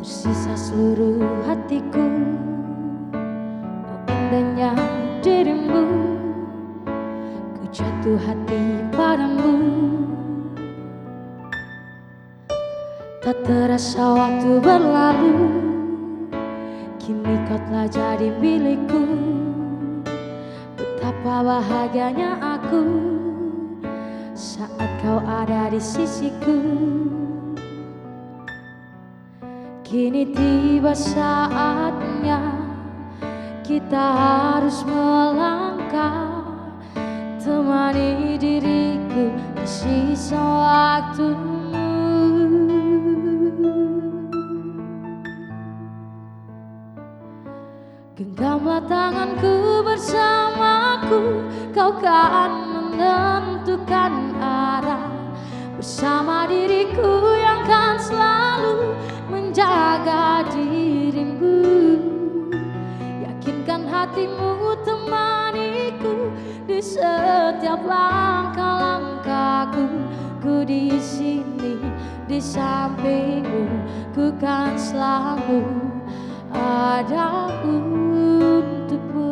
Sisa seluruh hatiku, oh indahnya dirimu. Ku jatuh hati padamu. Tak terasa waktu berlalu, kini kau telah jadi milikku. Betapa bahagianya aku saat kau ada di sisiku. Kini tiba saatnya kita harus melangkah, temani diriku di sisa waktumu. Genggamlah tanganku bersamaku, kau kan menentukan arah. Bersama diriku yang kan selalu menjaga dirimu. Yakinkan hatimu temaniku di setiap langkah-langkahku. Ku di sini di sampingmu, ku kan selalu ada untukmu.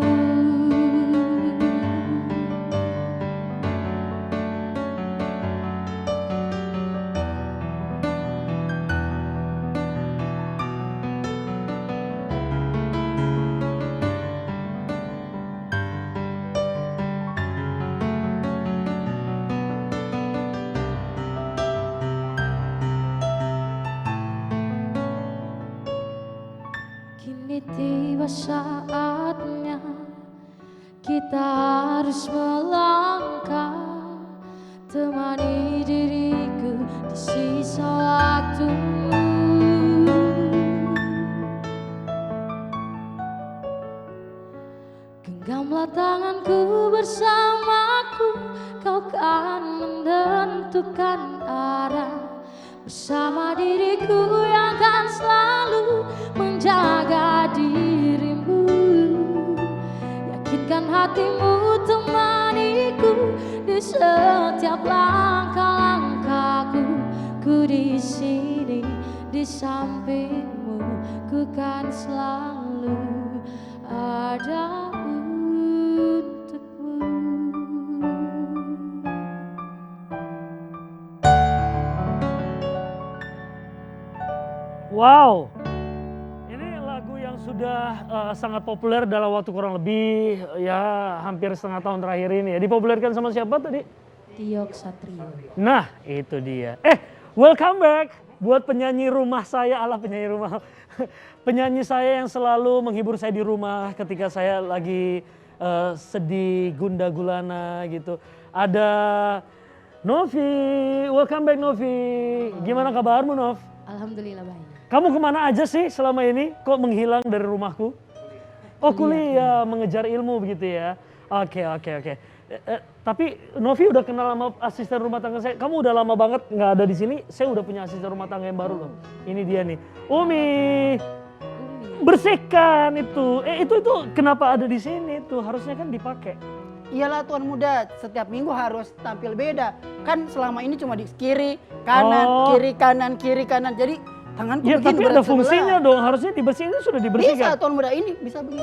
Kini tiba saatnya kita harus melangkah, temani diriku di sisa waktumu. Genggamlah tanganku bersamaku, kau kan menentukan arah. Bersama diriku yang kan selalu menjaga dirimu. Yakinkan hatimu temaniku di setiap langkah-langkahku. Ku di sini di sampingmu, ku kan selalu ada untukmu. Wow, ini lagu yang sudah sangat populer dalam waktu kurang lebih ya hampir setengah tahun terakhir ini ya. Dipopulerkan sama siapa tadi? Tio Ksatrio. Nah itu dia. Welcome back buat penyanyi rumah saya, penyanyi rumah. Penyanyi saya yang selalu menghibur saya di rumah ketika saya lagi sedih, gundah gulana gitu. Ada Novi, welcome back Novi. Gimana kabarmu Nov? Alhamdulillah baik. Kamu kemana aja sih selama ini? Kok menghilang dari rumahku? Oh kuliah, mengejar ilmu begitu ya. Oke. Tapi Novi udah kenal sama asisten rumah tangga saya. Kamu udah lama banget nggak ada di sini. Saya udah punya asisten rumah tangga yang baru loh. Ini dia nih, Umi. Bersihkan itu. Itu kenapa ada di sini tuh? Harusnya kan dipakai. Iyalah tuan muda, setiap minggu harus tampil beda. Kan selama ini cuma di kiri, kanan, kiri, kanan, kiri, kanan. Jadi tanganku ya, begini tapi ada fungsinya sebelah. dong. Harusnya dibersihin, sudah dibersihkan. Bisa tuan muda ini, bisa begini.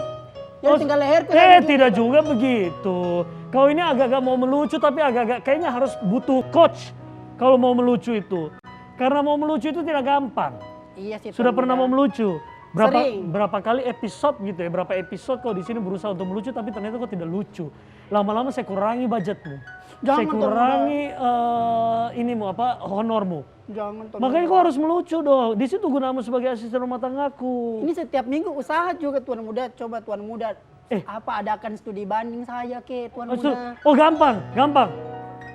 Jadi tinggal leherku. Tidak juga begitu. Kau ini agak-agak mau melucu tapi agak-agak kayaknya harus butuh coach kalau mau melucu itu. Karena mau melucu itu tidak gampang. Iya sih. Sudah pernah mau melucu? Sering. Berapa kali episode gitu ya? Berapa episode kau di sini berusaha untuk melucu tapi ternyata kau tidak lucu. Lama-lama saya kurangi budgetmu. Saya kurangi honormu. Jangan. Makanya kau harus melucu dong. Di situ gunamu sebagai asisten rumah tanggaku. Ini setiap minggu usaha juga tuan muda. Coba tuan muda. Apa adakan studi banding saya tuan muda. Oh gampang.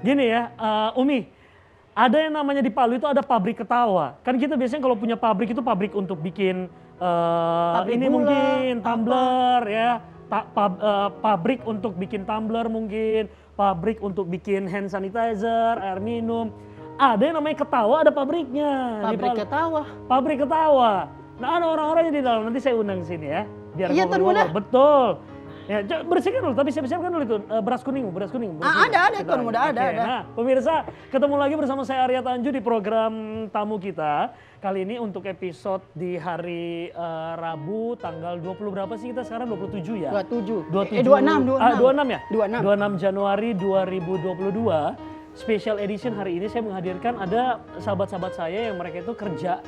Gini ya, Umi. Ada yang namanya di Palu itu ada pabrik ketawa. Kan kita biasanya kalau punya pabrik itu pabrik untuk bikin ini gula, mungkin tumbler ya. Pabrik untuk bikin tumbler mungkin. Pabrik untuk bikin hand sanitizer, air minum. Ada yang namanya ketawa, ada pabriknya. Pabrik ketawa. Nah ada orang-orangnya di dalam, nanti saya undang sini ya. Biar iya tuan muda. Betul. Ya, bersihkan dulu, tapi siap-siapkan dulu itu beras kuning. Ada, Tuan Muda, ada. Nah, pemirsa, ketemu lagi bersama saya Arya Tanju di program tamu kita. Kali ini untuk episode di hari Rabu tanggal 20 berapa sih kita sekarang? 27 ya? 27. 26 ya? 26. 26 Januari 2022. Special edition hari ini saya menghadirkan ada sahabat-sahabat saya yang mereka itu kerja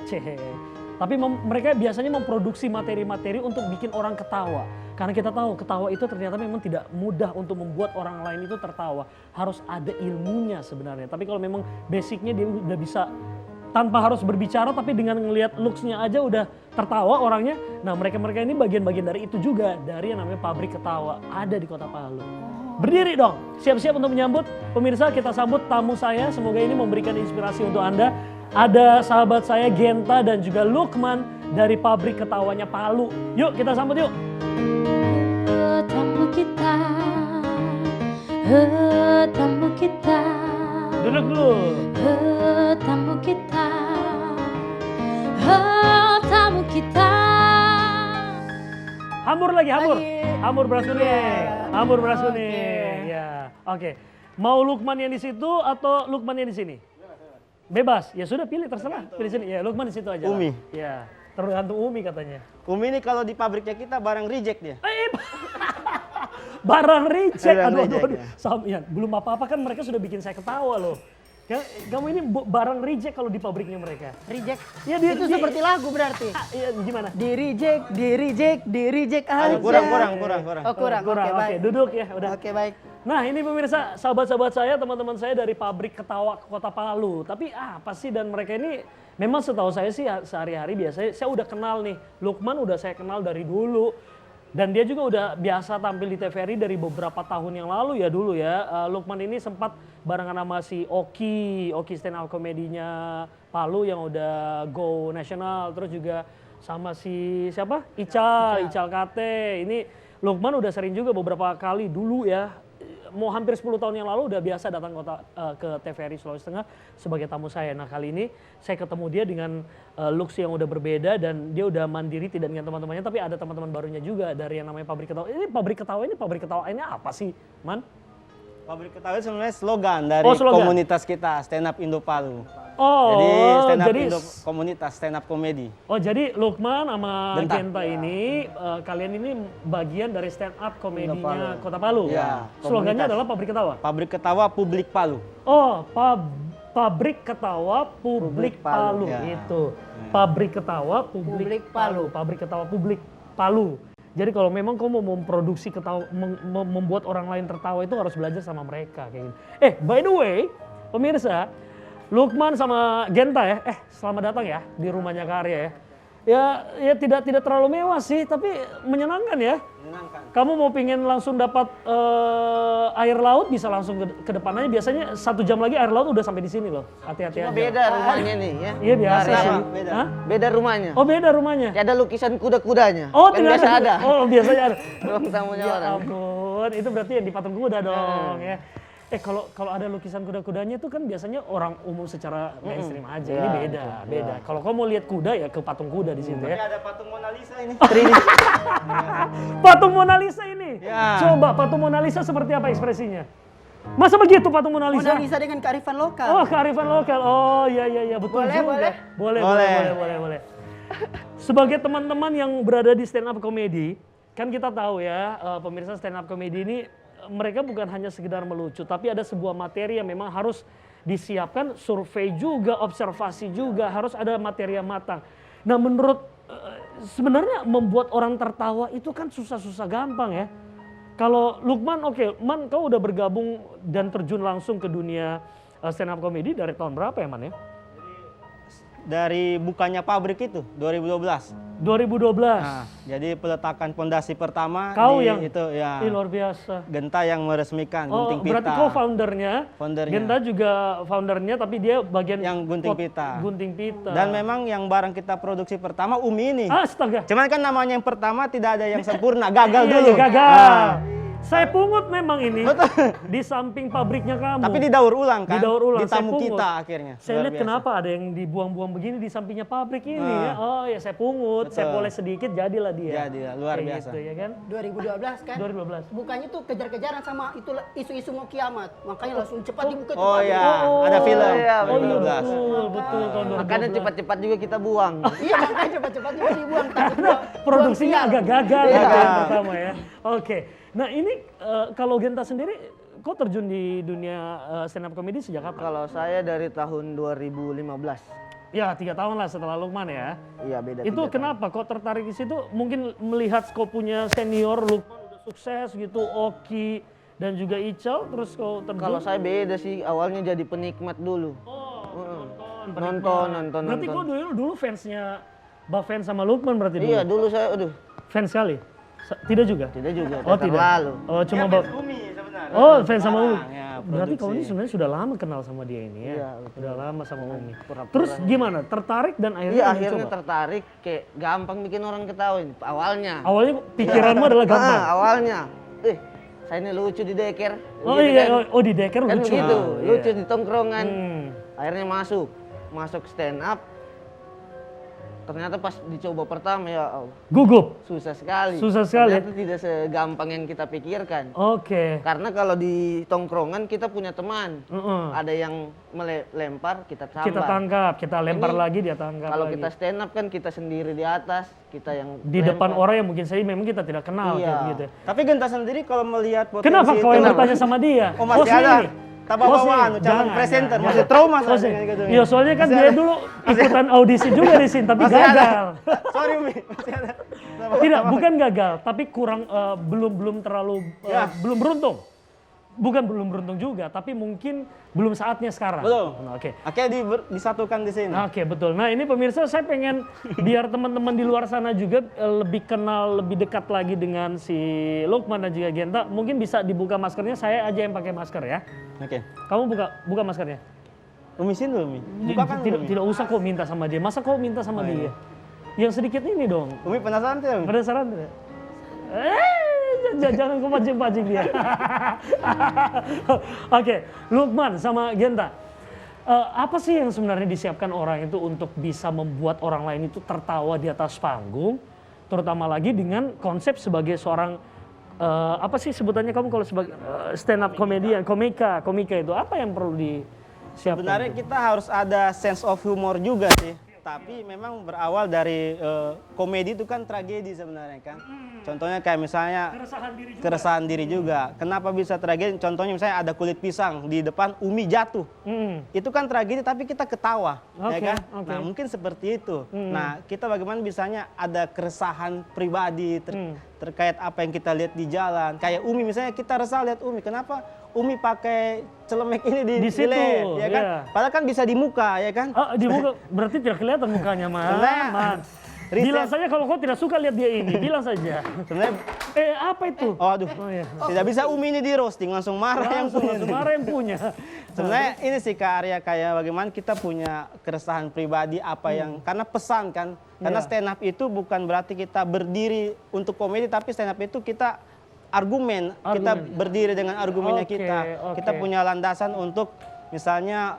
tapi mereka biasanya memproduksi materi-materi untuk bikin orang ketawa. Karena kita tahu ketawa itu ternyata memang tidak mudah untuk membuat orang lain itu tertawa. Harus ada ilmunya sebenarnya. Tapi kalau memang basicnya dia udah bisa tanpa harus berbicara tapi dengan ngelihat looks-nya aja udah tertawa orangnya. Nah mereka-mereka ini bagian-bagian dari itu juga. Dari yang namanya pabrik ketawa ada di Kota Palu. Berdiri dong, siap-siap untuk menyambut. Pemirsa kita sambut tamu saya. Semoga ini memberikan inspirasi untuk Anda. Ada sahabat saya Genta dan juga Lukman dari pabrik ketawanya Palu. Yuk kita sambut yuk. Tamu kita, tamu kita. Duduk dulu. Tamu kita, tamu kita. Hambur lagi, hambur. Lagi. Hambur beras kuning. Yeah. Hambur beras Oke. kuning. Ya, oke. Mau Lukman yang di situ atau Lukman yang di sini? Bebas. Ya sudah pilih terserah. Pilih sini. Ya Lukman di situ aja. lah. Umi. Ya, tergantung Umi katanya. Umi ini kalau di pabriknya kita barang reject dia. Barang reject. Barang Aduh, reject, ya. Ya, belum apa-apa kan mereka sudah bikin saya ketawa loh. Kamu ini barang reject kalau di pabriknya mereka. Reject. Ya, Itu seperti lagu berarti. Iya, gimana? Di reject aja. Kurang. Oh, kurang. Kurang. Oke, baik. Duduk ya, udah. Oke, baik. Nah ini pemirsa, sahabat-sahabat saya, teman-teman saya dari pabrik ketawa Kota Palu. Tapi apa sih dan mereka ini memang setahu saya sih sehari-hari biasanya saya udah kenal nih. Lukman udah saya kenal dari dulu. Dan dia juga udah biasa tampil di TVRI dari beberapa tahun yang lalu ya dulu ya. Lukman ini sempat barengan sama si Oki stand up komedinya Palu yang udah go nasional. Terus juga sama si siapa? Ical Kate. Ini Lukman udah sering juga beberapa kali dulu ya. Mau hampir 10 tahun yang lalu udah biasa datang ke TVRI Sulawesi Tengah sebagai tamu saya. Nah kali ini saya ketemu dia dengan looks yang udah berbeda dan dia udah mandiri tidak dengan teman-temannya tapi ada teman-teman barunya juga dari yang namanya pabrik ketawa. Ini pabrik ketawa ini apa sih, Man? Pabrik ketawa itu sebenarnya slogan dari slogan. komunitas kita Stand Up Indo Palu. Oh, Jadi stand up jadi Indo komunitas stand up komedi. Oh jadi Lukman sama Genta. Genta ini kalian ini bagian dari stand up komedinya Palu. Kota Palu. Ya, Slogannya komunitas. adalah pabrik ketawa. Pabrik ketawa publik Palu. Oh, pabrik ketawa publik Palu, ya. itu. Pabrik ketawa publik Palu. Pabrik ketawa publik Palu. Jadi kalau memang kamu mau memproduksi ketawa, membuat orang lain tertawa itu harus belajar sama mereka kayak gitu. By the way, pemirsa, Lukman sama Genta ya, selamat datang ya di rumahnya Karya ya. Ya tidak terlalu mewah sih, tapi menyenangkan ya. Menyenangkan. Kamu mau pingin langsung dapat air laut bisa langsung ke depan aja. Biasanya 1 jam lagi air laut udah sampai di sini loh. Hati-hati aja. Beda rumahnya nih ya. Iya biasa Beda, sih. beda. Hah? Beda rumahnya. Oh beda rumahnya. Ya ada lukisan kuda-kudanya. Oh kan tidak biasa ada. Oh biasanya ada. Ruang tamunya Ya orang. ampun, itu berarti yang di patung kuda dong ya. Kalau ada lukisan kuda-kudanya itu kan biasanya orang umum secara mainstream aja. Ini beda. Kalau kamu mau lihat kuda ya ke patung kuda di situ Ini ya. ada patung Mona Lisa ini. Patung Mona Lisa ini. Ya. Coba patung Mona Lisa seperti apa ekspresinya? Masa begitu patung Mona Lisa? Mona Lisa dengan kearifan lokal. Oh, kearifan lokal. Oh, iya betul Boleh, juga. boleh. Boleh. Sebagai teman-teman yang berada di stand up comedy, kan kita tahu ya, pemirsa stand up comedy ini mereka bukan hanya sekedar melucu, tapi ada sebuah materi yang memang harus disiapkan, survei juga, observasi juga, harus ada materi yang matang. Nah, menurut sebenarnya membuat orang tertawa itu kan susah-susah gampang ya. Kalau Lukman, Man, kau udah bergabung dan terjun langsung ke dunia stand up comedy dari tahun berapa ya, Man ya? Dari bukannya pabrik itu 2012. 2012. Nah, jadi peletakan pondasi pertama Kau di yang itu ya. Ih, luar biasa. Genta yang meresmikan Oh, gunting pita. berarti kau foundernya. Foundernya. Genta juga foundernya, tapi dia bagian Yang gunting pita. Gunting pita. Dan memang yang barang kita produksi pertama Umi ini. Astaga. Cuman kan namanya yang pertama tidak ada yang sempurna, gagal Iya, dulu. iya, gagal. Saya pungut memang ini di samping pabriknya kamu. Tapi didaur ulang kan? Didaur ulang, Di tamu saya pungut. kita akhirnya. Saya Luar lihat biasa. kenapa ada yang dibuang-buang begini di sampingnya pabrik ini ya. Oh ya saya pungut, saya Betul. poles sedikit jadilah dia. Jadilah, luar Kayak biasa. Gitu, ya kan? 2012 kan? 2012. Bukannya tuh kejar-kejaran sama itu isu-isu mau kiamat. Makanya langsung cepat dibuka tuh Oh pabrik. ya, ada film. iya, Oh iya 2012. betul tahun 2012. Makanya cepat-cepat juga kita buang. Iya, makanya cepat-cepat juga dibuang. takut buang Produksinya siang. agak gagal Iya. gitu yang pertama ya. Oke. Nah ini kalau Genta sendiri kok terjun di dunia stand up comedy sejak kapan? Kalau saya dari tahun 2015. Ya 3 tahun lah setelah Lukman ya. Iya, beda. Itu 3 tahun. kenapa kok tertarik di situ? Mungkin melihat kok punya senior Lukman udah sukses gitu, Oki dan juga Ical, terus kok terjun? Kalau saya beda sih, awalnya jadi penikmat dulu. Nonton. Berarti kok dulu fansnya Baven sama Lukman berarti dulu? Iya, dulu saya, Fans sekali? Tidak juga? tidak juga, Oh tidak? terlalu. Oh cuma Umi sebenarnya. Oh fans sama Umi? Ya, Berarti kau ini produksi. sebenarnya sudah lama kenal sama dia ini ya? Iya, betul. Sudah lama sama Umi. Pura-pura. Terus gimana? Tertarik dan akhirnya Iya, ingin akhirnya coba? tertarik, kayak gampang bikin orang ketawain. Awalnya. Awalnya pikiranmu adalah gampang? Awalnya. Saya ini lucu di deker. Oh Begitu iya, kan. oh di deker Kan lucu. begitu, Ah, lucu iya. di tongkrongan. Hmm. Akhirnya masuk stand up. Ternyata pas dicoba pertama ya Allah, Gugup? susah sekali. Susah sekali. Ternyata tidak segampang yang kita pikirkan. Oke. Karena kalau di tongkrongan kita punya teman. Heeh. Ada yang melempar, kita sambar. Kita tangkap, kita lempar Ini lagi, dia tangkap Kalau lagi. kita stand up kan kita sendiri di atas, kita yang Di lempar. depan orang yang mungkin saja memang kita tidak kenal Iya. kayak gitu. Tapi Genta sendiri kalau melihat potensi Kenapa kau yang itu- bertanya sama dia? Oh masih Hostnya ada. ini? Tabawa Hostnya anu, ini? calon Jangan, presenter, jangan. masih trauma saya Hostnya. dengan gitu. Iya soalnya kan Masih dia ada. dulu ikutan audisi juga di sini tapi Masih ada. gagal. Sorry Umi, masih ada. Tidak, bukan gagal, tapi kurang belum terlalu Ya. belum beruntung. Bukan belum beruntung juga, tapi mungkin belum saatnya sekarang. Betul. Nah, Oke. Akhirnya disatukan di sini. Oke, betul. Nah, ini pemirsa saya pengen biar teman-teman di luar sana juga lebih kenal, lebih dekat lagi dengan si Lukman dan juga Genta. Mungkin bisa dibuka maskernya, saya aja yang pakai masker ya. Oke. Kamu buka maskernya. Umi sini dulu Umi. Bukakan dulu, Umi. Tidak usah kok minta sama dia. Masa kau minta sama dia? Yang sedikit ini dong. Umi penasaran tidak Umi? Penasaran tidak? Jangan kau pancing-pancing dia. Oke, Lukman sama Genta. Apa sih yang sebenarnya disiapkan orang itu untuk bisa membuat orang lain itu tertawa di atas panggung, terutama lagi dengan konsep sebagai seorang apa sih sebutannya kamu kalau sebagai stand up comedian, komika itu apa yang perlu disiapkan? Sebenarnya kita harus ada sense of humor juga sih. Tapi memang berawal dari komedi itu kan tragedi sebenarnya kan. Contohnya kayak misalnya keresahan diri juga. Kenapa bisa tragedi? Contohnya misalnya ada kulit pisang di depan Umi jatuh. Itu kan tragedi tapi kita ketawa, ya Oke, kan? oke. Nah, mungkin seperti itu. Nah, kita bagaimana bisanya ada keresahan pribadi terkait apa yang kita lihat di jalan. Kayak Umi misalnya kita resah lihat Umi, kenapa Umi pakai celemek ini Di situ, leher, ya kan? iya. Padahal kan bisa di muka, ya kan? Di muka berarti tidak kelihatan mukanya, Sebenarnya, Man. riset- Bilang saja kalau kau tidak suka lihat dia ini, bilang saja. Sebenarnya, Apa itu? oh aduh, Oh iya. tidak bisa Umi ini di roasting, langsung marah yang Langsung punya. marah yang punya. Sebenarnya ini sih Kak Arya kayak bagaimana kita punya keresahan pribadi apa yang karena pesan kan. Karena Iya. stand up itu bukan berarti kita berdiri untuk komedi tapi stand up itu kita argumen. Kita berdiri dengan argumennya Oke, kita. Kita oke. punya landasan untuk misalnya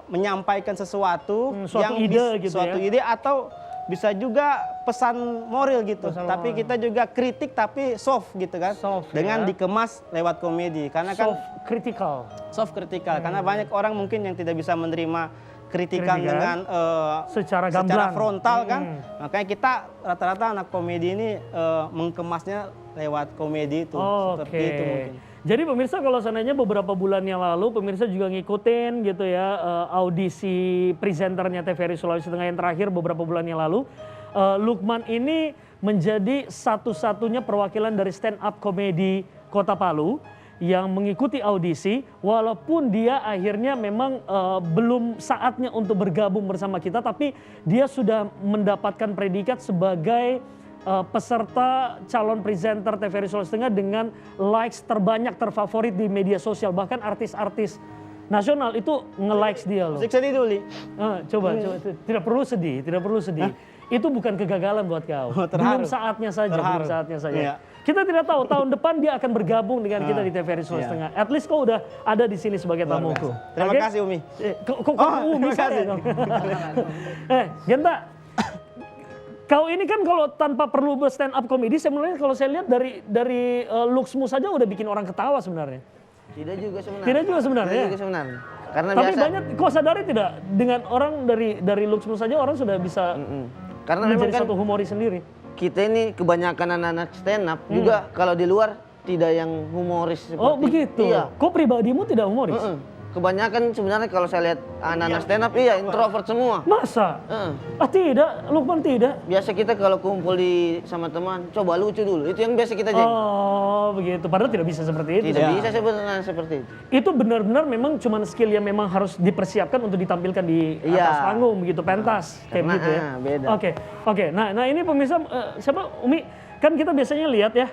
menyampaikan sesuatu suatu ide gitu suatu ya. ide atau bisa juga pesan moral gitu. Pesan Tapi moral. kita juga kritik tapi soft gitu kan. Soft, dengan ya. dikemas lewat komedi. Karena kan Soft critical. soft kritikal karena banyak orang mungkin yang tidak bisa menerima kritikan Kritikan. dengan Secara gamblang. frontal kan makanya kita rata-rata anak komedi ini mengemasnya lewat komedi itu seperti itu mungkin. Jadi pemirsa kalau seandainya beberapa bulan yang lalu pemirsa juga ngikutin gitu ya audisi presenternya TVRI Sulawesi Tengah yang terakhir beberapa bulan yang lalu. Lukman ini menjadi satu-satunya perwakilan dari stand up komedi Kota Palu yang mengikuti audisi walaupun dia akhirnya memang belum saatnya untuk bergabung bersama kita tapi dia sudah mendapatkan predikat sebagai peserta calon presenter TVRI Sulawesi Tengah dengan likes terbanyak terfavorit di media sosial bahkan artis-artis nasional itu nge-likes dia loh. Musik sedih dulu Li. Coba tidak perlu sedih. itu bukan kegagalan buat kau. Oh, terharu. Belum saatnya saja, belum Terharu. saatnya saja. Iya. Kita tidak tahu tahun depan dia akan bergabung dengan kita di TVRI Sulawesi Iya. Tengah. At least kau udah ada di sini sebagai Luar tamuku. biasa. Terima Oke? kasih Umi. Kok Oh, Umi terima saya kasih. dong. Genta, kau ini kan kalau tanpa perlu stand up comedy, sebenarnya kalau saya lihat dari looksmu saja udah bikin orang ketawa sebenarnya. Tidak juga sebenarnya. Tidak juga sebenarnya. Tidak juga sebenarnya. Karena Tapi biasa. banyak, kau sadari tidak dengan orang dari looksmu saja orang sudah bisa Karena memang menjadi kan satu humoris sendiri. kita ini kebanyakan anak-anak stand up juga kalau di luar tidak yang humoris seperti. Oh begitu. Iya. Kok pribadimu tidak humoris? Kebanyakan sebenarnya kalau saya lihat anak-anak stand up iya introvert semua. Masa? Heeh. Ah tidak, Lukman tidak. Biasa kita kalau kumpul sama teman, coba lucu dulu. Itu yang biasa kita jadi. Oh begitu. Padahal tidak bisa seperti itu. Tidak bisa sebenarnya seperti itu. Itu benar-benar memang cuma skill yang memang harus dipersiapkan untuk ditampilkan di Iya. atas panggung begitu, pentas kayak Karena, gitu ya. beda. Oke. Nah ini pemirsa siapa Umi kan kita biasanya lihat ya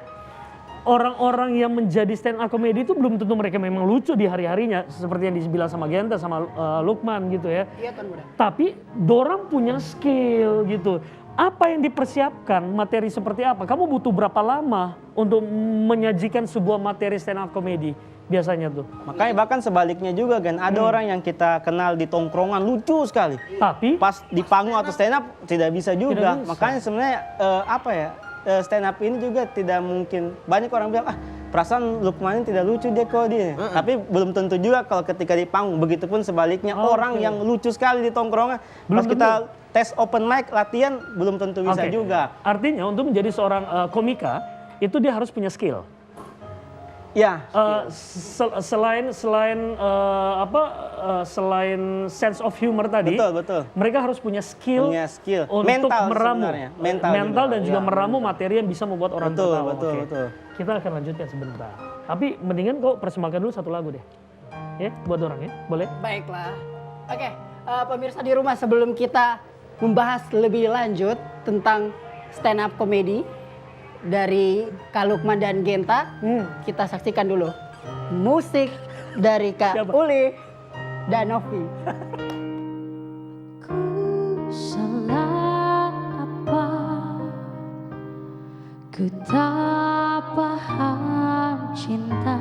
orang-orang yang menjadi stand up comedy itu belum tentu mereka memang lucu di hari-harinya seperti yang dibilang sama Genta sama Lukman gitu ya. Iya Tuan Muda. Tapi dorang punya skill gitu. Apa yang dipersiapkan, materi seperti apa? Kamu butuh berapa lama untuk menyajikan sebuah materi stand up comedy biasanya tuh? Makanya bahkan sebaliknya juga kan, ada orang yang kita kenal di tongkrongan lucu sekali. Tapi Pas di panggung atau stand up tidak bisa juga. Tidak bisa. Makanya sebenarnya stand up ini juga tidak mungkin. Banyak orang bilang perasaan Lukman ini tidak lucu dia kok dia. Tapi belum tentu juga kalau ketika di panggung. Begitupun sebaliknya orang yang lucu sekali di tongkrongan. Belum Pas kita tes open mic latihan belum tentu bisa Oke. juga. Artinya untuk menjadi seorang komika itu dia harus punya skill. Ya. Selain sense of humor tadi, Betul. mereka harus punya skill, Punya skill. untuk Mental meramu, sebenarnya. Mental dan juga juga. meramu materi yang bisa membuat orang Betul, tertawa. betul, Oke. betul. Kita akan lanjutkan sebentar. Tapi mendingan kau persembahkan dulu satu lagu deh, ya buat orang ya, boleh? Baiklah. Oke, pemirsa di rumah sebelum kita membahas lebih lanjut tentang stand up comedy dari Kak Lukman dan Genta, kita saksikan dulu musik dari Kak Siapa? Uli dan Novi. Ku salah apa? Ku tak paham cinta.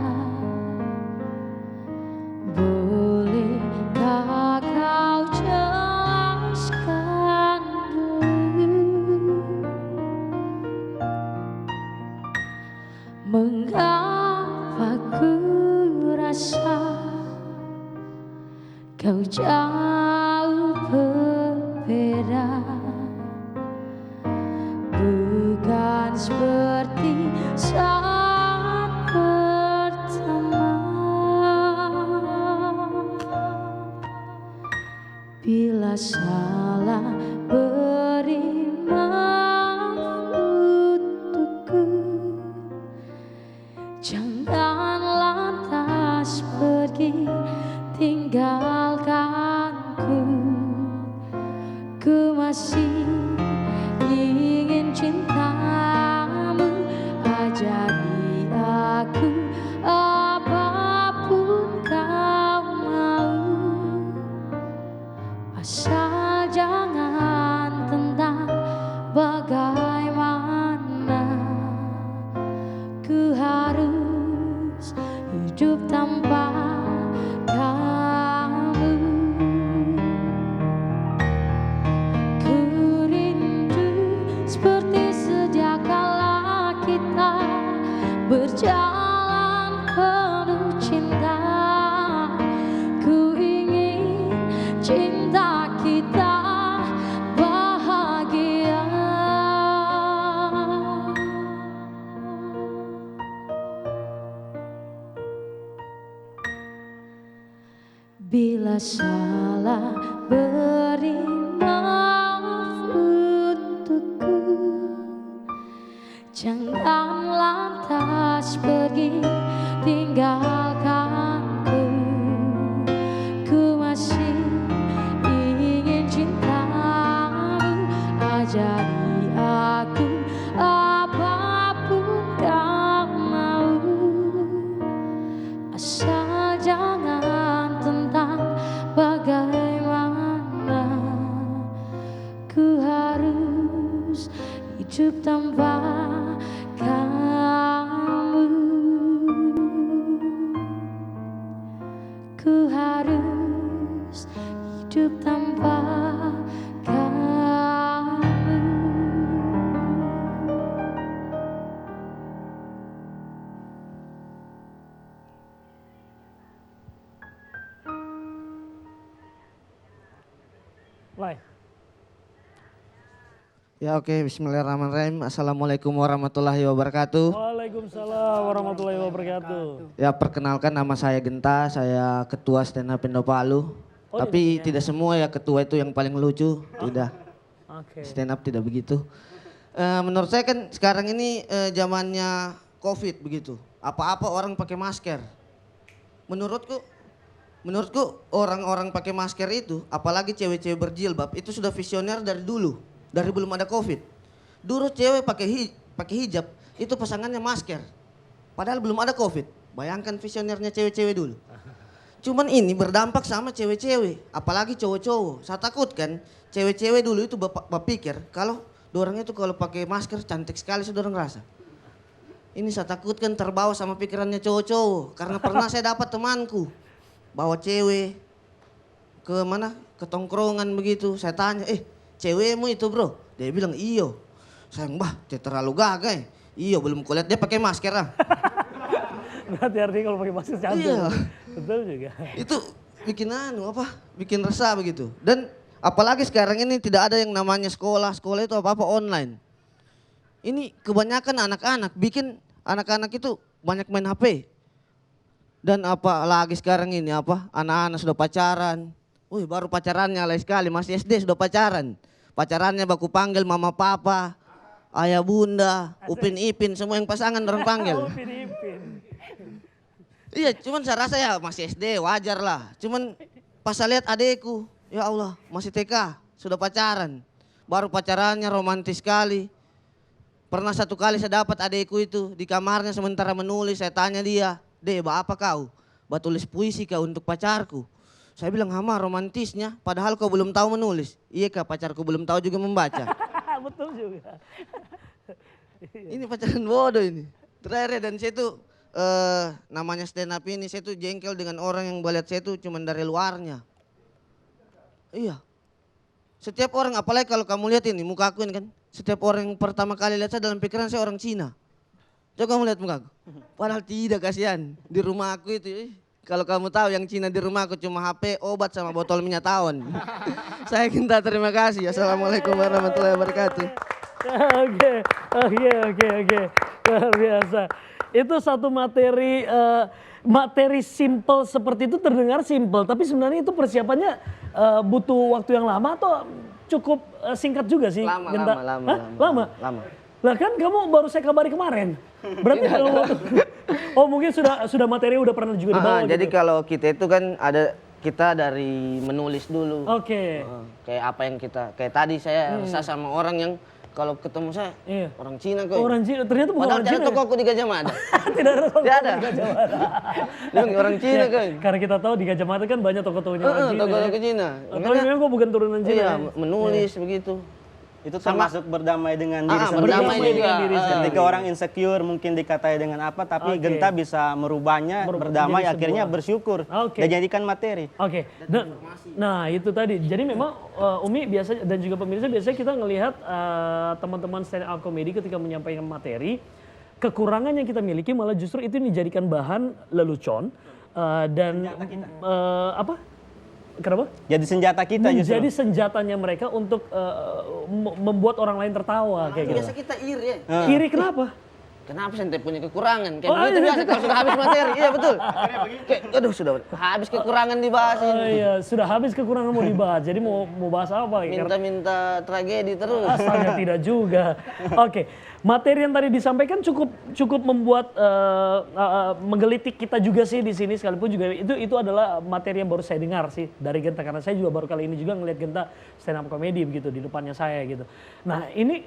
Bolehkah kau jelaskan dulu mengapa ku rasa kau jauh berbeda, bukan seperti saat pertama. Bila salah beri maaf untukku, jangan lantas pergi tinggalkanku. Ku masih ingin cintamu, ajari aku apapun kau mau, asal jangan tentang bagaimana ku harus hidup tanpa kamu. Ku rindu seperti sejak kala kita berjalan penuh cinta. Ku ingin cinta kita bahagia. Bila salah beri maaf untukku, jangan lantas pergi tinggalkanku. Ku masih ingin cintamu, ajari aku apapun kau mau, asal jangan tentang bagaimana ku harus hidup tanpa kamu. Ku harus hidup tanpa kamu. Lai. Ya oke, bismillahirrahmanirrahim. Assalamualaikum warahmatullahi wabarakatuh. Waalaikumsalam warahmatullahi wabarakatuh. Ya perkenalkan, nama saya Genta, saya ketua stand up Indo Palu. Oh, Tapi tidak semua ya ketua itu yang paling lucu, tidak. Oke. Stand up tidak begitu. Menurut saya kan sekarang ini zamannya COVID begitu. Apa-apa orang pakai masker. Menurutku orang-orang pakai masker itu, apalagi cewek-cewek berjilbab, itu sudah visioner dari dulu, dari belum ada COVID. Dulu cewek pakai hijab, itu pasangannya masker. Padahal belum ada COVID. Bayangkan visionernya cewek-cewek dulu. Cuman ini berdampak sama cewek-cewek, apalagi cowok-cowok. Saya takut kan, cewek-cewek dulu itu berpikir kalau dorang itu kalau pakai masker cantik sekali, sudah ngerasa. Ini saya takutkan terbawa sama pikirannya cowok-cowok, karena pernah saya dapat temanku bawa cewek ke mana, ke tongkrongan begitu. Saya tanya, cewekmu itu bro? Dia bilang iyo. Saya mbah, dia terlalu gagah. Iyo, belum kulihat dia pakai masker lah. Berarti artinya kalau pakai masker cantik. Iya. Betul juga. Itu bikin bikin resah begitu. Dan apalagi sekarang ini tidak ada yang namanya sekolah itu apa-apa online. Ini kebanyakan anak-anak anak-anak itu banyak main HP. Dan apalagi sekarang ini anak-anak sudah pacaran. Wih, baru pacarannya alay sekali, masih SD sudah pacaran. Pacarannya baku panggil mama papa, ayah bunda, upin ipin, semua yang pasangan orang panggil. Upin ipin. Iya, cuman saya rasa ya masih SD, wajar lah. Cuman pas saya lihat adekku, ya Allah, masih TK, sudah pacaran. Baru pacarannya romantis sekali. Pernah satu kali saya dapat adekku itu di kamarnya sementara menulis, saya tanya dia, "Dek, apa kau? Tulis puisi kau untuk pacarku?" Saya bilang, "Hama romantisnya, padahal kau belum tahu menulis." "Iya kak, pacarku belum tahu juga membaca." Betul juga. Ini pacaran bodoh ini. Terakhir dan saya tuh namanya stand up ini, saya tuh jengkel dengan orang yang melihat saya tuh cuman dari luarnya. Iya. Setiap orang, apalagi kalau kamu lihat ini muka aku ini kan, setiap orang yang pertama kali lihat saya dalam pikiran saya orang Cina. Coba kamu lihat muka aku. Padahal tidak, kasihan. Di rumah aku itu, kalau kamu tahu yang Cina di rumah aku cuma HP, obat sama botol minyak tawon. Saya minta terima kasih. Assalamualaikum warahmatullahi wabarakatuh. Oke. Luar biasa. Itu satu materi simple seperti itu terdengar simple, tapi sebenarnya itu persiapannya butuh waktu yang lama atau cukup singkat juga sih? Lama. Lah kan kamu baru saya kabari kemarin. Berarti kalau mungkin sudah materi udah pernah juga dibawa gitu. Jadi kalau kita itu kan kita dari menulis dulu. Oke. Kayak apa yang kayak tadi saya resah sama orang yang kalau ketemu saya, orang Cina kok. Orang Cina, ternyata bukan Padahal orang Cina. Padahal toko aku di Gajah Mada. Tidak ada toko Tidak ada. di Gajah Mada. Dia orang Cina kan. Karena kita tahu di Gajah Mada kan banyak toko-tokonya orang Cina. Toko-toko Cina. Tapi memang kok bukan turunan Cina. Iya, menulis begitu. Itu termasuk berdamai dengan diri sendiri. Berdamai juga. dengan diri sendiri. Ketika orang insecure mungkin dikatai dengan apa, tapi Genta bisa merubahnya, berdamai, menjadi akhirnya sebuah- bersyukur Oke. dan jadikan materi. Oke. Nah itu tadi. Jadi memang Umi biasa dan juga pemirsa biasanya kita ngelihat teman-teman stand up comedy ketika menyampaikan materi, kekurangan yang kita miliki malah justru itu dijadikan bahan lelucon dan Kenapa? Jadi senjata kita justru. Menjadi senjatanya mereka untuk membuat orang lain tertawa kayak gitu. Biasa kita iri ya. Iri kenapa? Kenapa saya punya kekurangan? Kayak gitu biasa kalau sudah habis materi. Iya betul. Kayak aduh sudah habis kekurangan dibahas Oh ini. iya, sudah habis kekurangan mau dibahas. Jadi mau bahas apa? Minta tragedi terus. Asalnya tidak juga. Oke, materi yang tadi disampaikan cukup membuat menggelitik kita juga sih di sini, sekalipun juga itu adalah materi yang baru saya dengar sih dari Genta, karena saya juga baru kali ini juga ngelihat Genta stand up comedy begitu di depannya saya gitu. Nah ini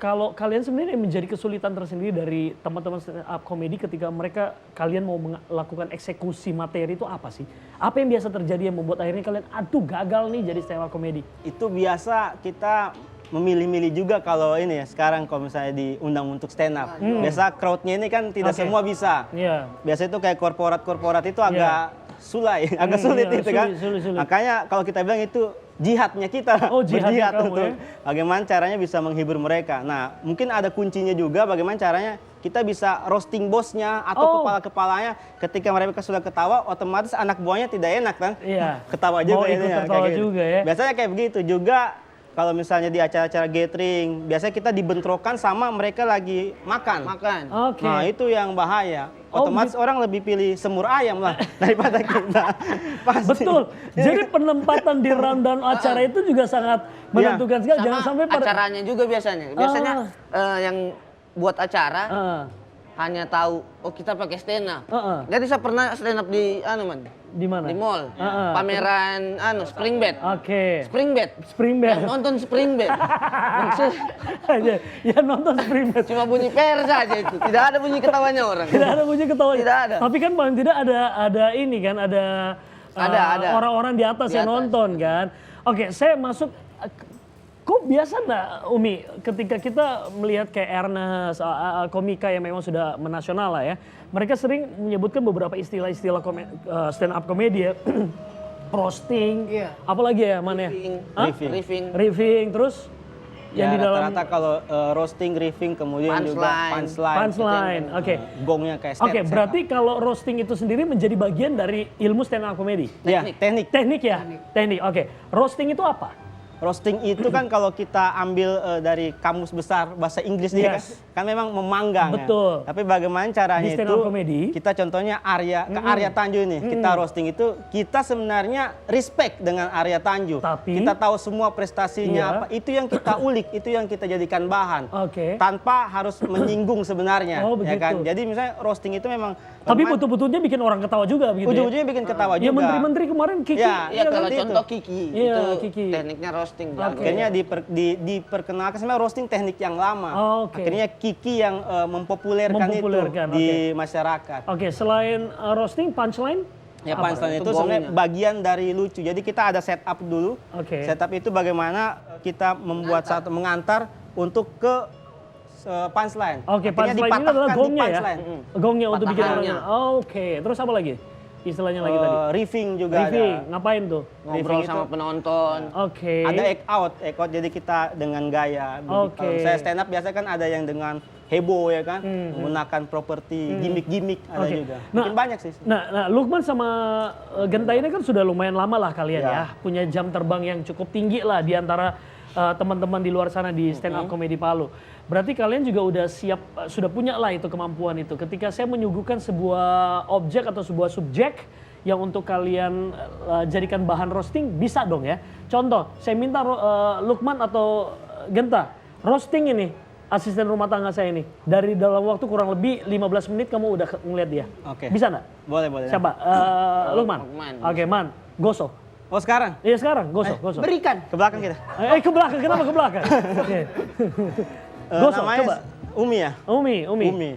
kalau kalian sebenarnya menjadi kesulitan tersendiri dari teman-teman stand up comedy ketika kalian mau melakukan eksekusi materi itu apa sih? Apa yang biasa terjadi yang membuat akhirnya kalian aduh gagal nih jadi stand up comedy? Itu biasa kita memilih-milih juga kalau ini ya sekarang kalau misalnya diundang untuk stand up. Biasa crowdnya ini kan tidak Oke. semua bisa. Iya. Biasa itu kayak korporat itu agak agak sulit iya, itu kan. sulit. Makanya kalau kita bilang itu jihadnya kita. Oh, jihadnya berjihad kamu untuk ya. bagaimana caranya bisa menghibur mereka. Nah, mungkin ada kuncinya juga bagaimana caranya kita bisa roasting bosnya atau kepala-kepalanya ketika mereka sudah ketawa, otomatis anak buahnya tidak enak kan? Iya. Ketawa juga Mau ikut ininya, ketawa kayak gitu. juga ya. Biasanya kayak begitu juga kalau misalnya di acara-acara gathering, biasanya kita dibentrokan sama mereka lagi makan. Oke. Nah, itu yang bahaya. Oh, Otomatis orang lebih pilih semur ayam lah daripada kita. Pasti. Betul. Jadi penempatan di rundown acara itu juga sangat menentukan sekali. Jangan sampai pada acaranya juga biasanya. Biasanya yang buat acara hanya tahu oh kita pakai stand up. Jadi saya pernah stand up di di mana? di mall. Pameran spring bed. Oke. Spring bed. Spring bed. Yang nonton spring bed. Maksud Ya nonton spring bed. cuma bunyi per saja itu. Tidak ada bunyi ketawanya orang. Tidak ada bunyi ketawa. Tidak ada. Tapi kan paling tidak ada ini kan, ada Ada. orang-orang di atas yang nonton kan. Oke, saya masuk. Kok biasa nggak Umi ketika kita melihat kayak Ernest, komika yang memang sudah menasional lah ya, mereka sering menyebutkan beberapa istilah-istilah stand up komedi ya, roasting, apalagi ya mana ya? Riffing, terus yang Ya, di dalam rata-rata kalau roasting, riffing, kemudian juga punchline. Oke. Gongnya kayak Oke, berarti kalau roasting itu sendiri menjadi bagian dari ilmu stand up komedi. Ya, teknik. Teknik ya? Teknik. Oke. Roasting itu apa? Roasting itu kan kalau kita ambil dari kamus besar bahasa Inggris dia kan memang memanggang. Betul. Ya. Tapi bagaimana caranya Di stand itu? up comedy. Kita contohnya Arya Tanju nih. Kita roasting itu kita sebenarnya respect dengan Arya Tanju. Tapi kita tahu semua prestasinya apa. Itu yang kita ulik, itu yang kita jadikan bahan. Oke. Tanpa harus menyinggung sebenarnya. Oh, ya kan? begitu. Jadi misalnya roasting itu memang Tapi betul-betulnya bikin orang ketawa juga begitu ujung-ujungnya bikin ketawa ya? juga. Ya menteri-menteri kemarin Kiki. Ya, Iya kalau seperti itu. contoh Kiki Iya, itu Kiki. tekniknya roasting. Akhirnya diperkenalkan sebenarnya roasting teknik yang lama. Oke. Akhirnya Kiki yang mempopulerkan itu di masyarakat. Oke, selain roasting, punchline? Ya Apa? punchline Itu itu sebenarnya bagian dari lucu. Jadi kita ada setup dulu. Oke. Setup itu bagaimana kita membuat satu mengantar untuk ke punchline. Oke, Akhirnya punchline ini adalah dipatahkan di gongnya ya? punchline. Gongnya untuk bikin Patahannya. orangnya. Oke, terus apa lagi? Istilahnya lagi tadi. Riffing juga Riffing, ada. ngapain tuh? Ngobrol Riffing sama itu- penonton. Oke. Ada act out jadi kita dengan gaya. Oke. Kalau saya stand up biasanya kan ada yang dengan heboh ya kan, menggunakan properti, gimmick-gimmick ada Oke. juga. Nah, Mungkin banyak sih. Nah, Lukman sama Genta ini kan sudah lumayan lama lah kalian ya. Ya. Punya jam terbang yang cukup tinggi lah di antara teman-teman di luar sana di stand up comedy Palu. Berarti kalian juga udah siap, sudah punya lah itu kemampuan itu. Ketika saya menyuguhkan sebuah objek atau sebuah subjek yang untuk kalian jadikan bahan roasting, bisa dong ya. Contoh, saya minta Lukman atau Genta, roasting ini asisten rumah tangga saya ini. Dari dalam waktu kurang lebih 15 menit kamu udah ngeliat dia. Oke. Bisa nggak? Boleh. Siapa? Lukman. Lukman. Oke, Man. Gosok. Oh sekarang? Iya sekarang, gosok. Berikan. Ke belakang kita. Ke belakang, kenapa ke belakang? Oke. Gosok, Namanya coba. Umi ya? Umi.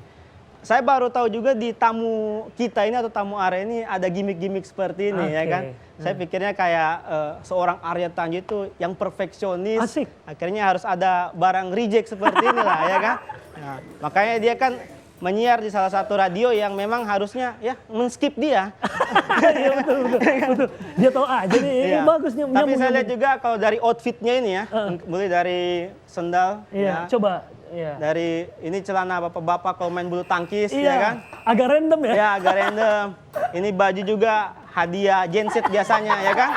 Saya baru tahu juga di tamu kita ini atau tamu Arya ini ada gimmick-gimmick seperti ini ya Oke. kan. Saya pikirnya kayak seorang Arya Tanju itu yang perfeksionis. Asik. Akhirnya harus ada barang reject seperti inilah ya kan. Nah, makanya dia kan menyiar di salah satu radio yang memang harusnya ya men-skip dia. Iya betul. Dia tahu aja nih, ini Iya. bagus nih. Tapi saya lihat juga kalau dari outfitnya ini ya, mulai dari sendal, Iya, ya, coba. Iya. dari ini celana bapak-bapak kalau main bulu tangkis Iya. ya kan. Agak random ya. Ya agak random. Ini baju juga hadiah genset biasanya ya kan.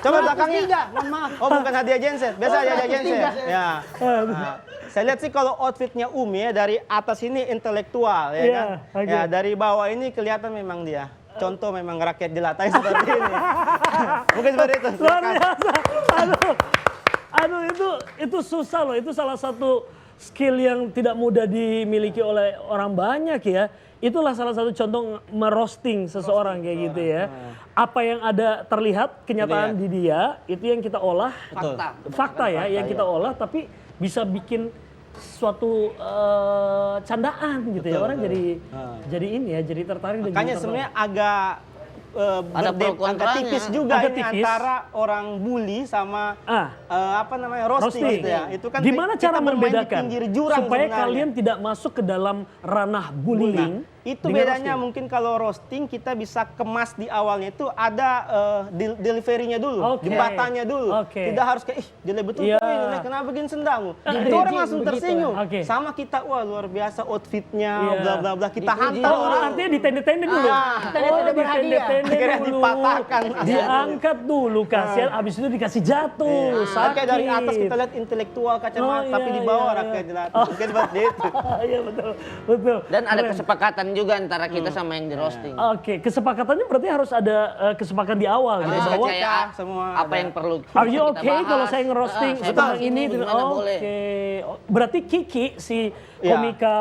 Coba belakangnya. Mohon maaf. Oh bukan hadiah genset, biasa hadiah genset. Ya. Nah, saya lihat sih kalau outfitnya Umi ya dari atas ini intelektual ya Iya, kan. oke. Ya dari bawah ini kelihatan memang dia. Contoh memang rakyat jelata seperti ini. Mungkin seperti itu. Luar biasa. Aduh itu susah loh. Itu salah satu skill yang tidak mudah dimiliki oleh orang banyak ya. Itulah salah satu contoh merosting seseorang kayak gitu ya. Apa yang ada terlihat kenyataan di dia itu yang kita olah. Betul. Fakta ya yang kita olah tapi bisa bikin suatu candaan gitu ya. Orang jadi ini ya, jadi tertarik dan Makanya jadi sebenarnya agak Ada pro angka kontranya. tipis juga Agak ini tipis. antara orang bully sama apa namanya roasting, Roasting. gitu ya. Itu kan Gimana kita cara bermain di membedakan pinggir jurang supaya sebenarnya. kalian tidak masuk ke dalam ranah bullying? Itu dengan bedanya roasting? mungkin kalau roasting kita bisa kemas di awalnya itu ada delivery-nya dulu, Oke. jembatannya dulu. Oke. Tidak harus kayak jelek betul Iya. kok ini, kenapa bikin sendamu. Itu Dipuji orang langsung begitu. tersinggung. Oke. Sama kita, wah luar biasa outfitnya, Iya. bla bla bla. Kita Dipuji. hantar Oh, orang. artinya di tenda-tenda dulu. tenda-tenda di berhadiah. tenda-tenda Akhirnya dulu. dipatahkan. Diangkat dulu kasihan, abis itu dikasih jatuh. Tapi kayak dari atas sakit. kita lihat intelektual kacamata, Oh, tapi iya, di bawah iya, rakyat iya. jelas. Mungkin seperti itu. Iya betul, betul. Dan ada Keren. kesepakatan juga antara kita sama yang di roasting. Oke, kesepakatannya berarti harus ada kesepakatan di awal. Ada gitu, bahwa kepercayaan semua apa ada. yang perlu Are you kita okay bahas. kalau saya ngerosting Saya tentang bahas ini? gimana boleh. Oke. Berarti Kiki si Iya. komika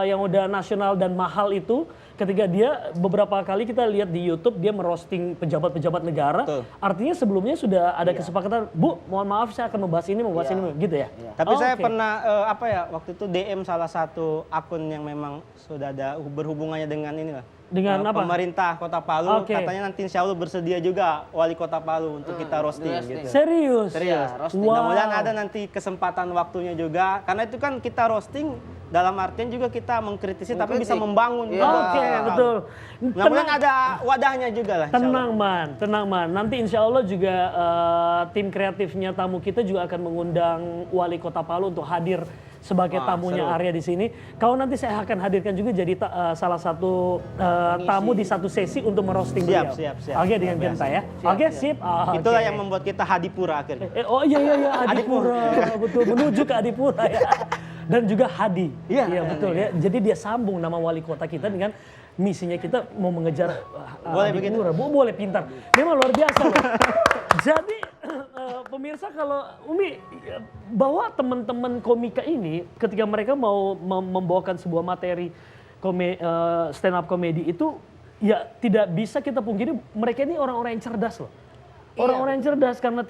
yang udah nasional dan mahal itu ketika dia beberapa kali kita lihat di YouTube dia merosting pejabat-pejabat negara. Betul. Artinya sebelumnya sudah ada kesepakatan, Bu, mohon maaf saya akan membahas ini, gitu ya. Tapi saya Oke. pernah waktu itu DM salah satu akun yang memang sudah ada berhubungannya dengan inilah. Dengan apa? Pemerintah Kota Palu, Oke. katanya nanti insya Allah bersedia juga wali Kota Palu untuk kita roasting roasting. gitu. Serius? Serius. roasting. Mudah-mudahan ada nanti kesempatan waktunya juga, karena itu kan kita roasting dalam artian juga kita mengkritisi tapi bisa membangun. Iya. Oke, betul. Mudah-mudahan ada wadahnya juga lah. insya Allah. Tenang man. Nanti insya Allah juga tim kreatifnya tamu kita juga akan mengundang wali kota Palu untuk hadir sebagai tamunya Arya di sini. Kalau nanti saya akan hadirkan juga jadi salah satu tamu di satu sesi untuk merosting beliau. Siap. Oke, dengan Genta ya. Oke, sip. Itulah Oke. yang membuat kita Hadipura akhirnya. Oh iya Adipura, betul menuju ke Adipura ya. Dan juga Hadi. Iya, betul ya. Jadi dia sambung nama wali kota kita dengan misinya kita mau mengejar Boleh begitu. Adipura. Boleh pintar. Memang luar biasa loh. Jadi pemirsa kalau Umi bahwa teman-teman komika ini ketika mereka mau membawakan sebuah materi stand up comedy itu ya tidak bisa kita pungkiri mereka ini orang-orang yang cerdas loh. Orang-orang yang cerdas karena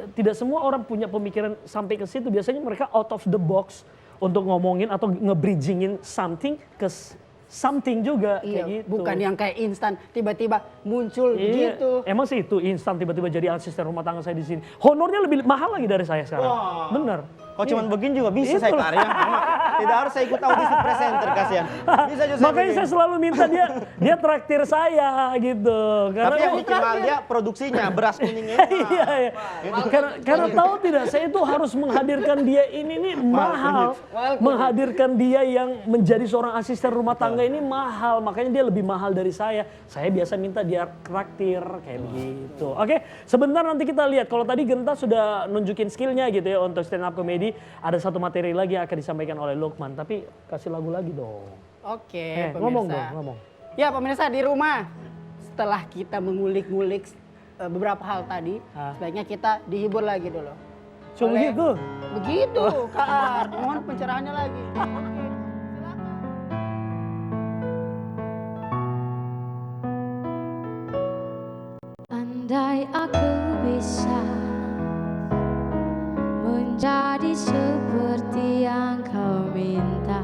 tidak semua orang punya pemikiran sampai ke situ. Biasanya mereka out of the box untuk ngomongin atau nge-bridgingin something ke something juga kayak Iya, gitu. bukan yang kayak instan tiba-tiba muncul Iya, gitu. emang sih itu instan tiba-tiba jadi asisten rumah tangga saya di sini. Honornya lebih mahal lagi dari saya sekarang. Wah. Bener. Kok cuman begini juga bisa saya Itulah. ke Arya? Tidak harus saya ikut audisi presenter kasihan. Bisa juga Makanya begini. saya selalu minta dia traktir saya gitu. Karena Tapi yang bikin mahal dia produksinya, beras kuningnya. iya. Karena tahu tidak, saya itu harus menghadirkan dia ini nih mahal. Menghadirkan dia yang menjadi seorang asisten rumah tangga ini mahal. Makanya dia lebih mahal dari saya. Saya biasa minta dia traktir kayak begitu. Oke, sebentar nanti kita lihat. Kalau tadi Genta sudah nunjukin skillnya gitu ya untuk stand up comedy. Ada satu materi lagi yang akan disampaikan oleh Lukman. Tapi kasih lagu lagi dong. Oke, pemirsa. Ngomong dong, ngomong. Ya pemirsa di rumah, setelah kita mengulik-ngulik beberapa hal tadi, sebaiknya kita dihibur lagi dulu. Cuma Oleh- gitu. Begitu, Kak Ar. Mohon pencerahannya lagi. Oke, Andai aku bisa menjadi seperti yang kau minta,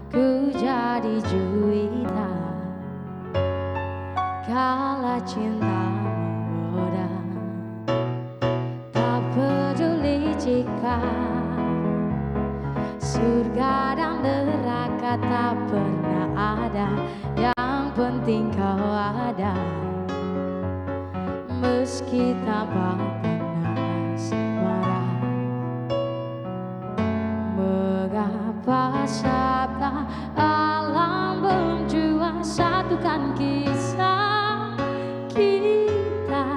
ku jadi juwita. Kala cinta menggoda, tak peduli jika surga dan neraka tak pernah ada. Yang penting kau ada. Meski tanpa panas marah, mengapa sabda alam belum jua satukan kisah kita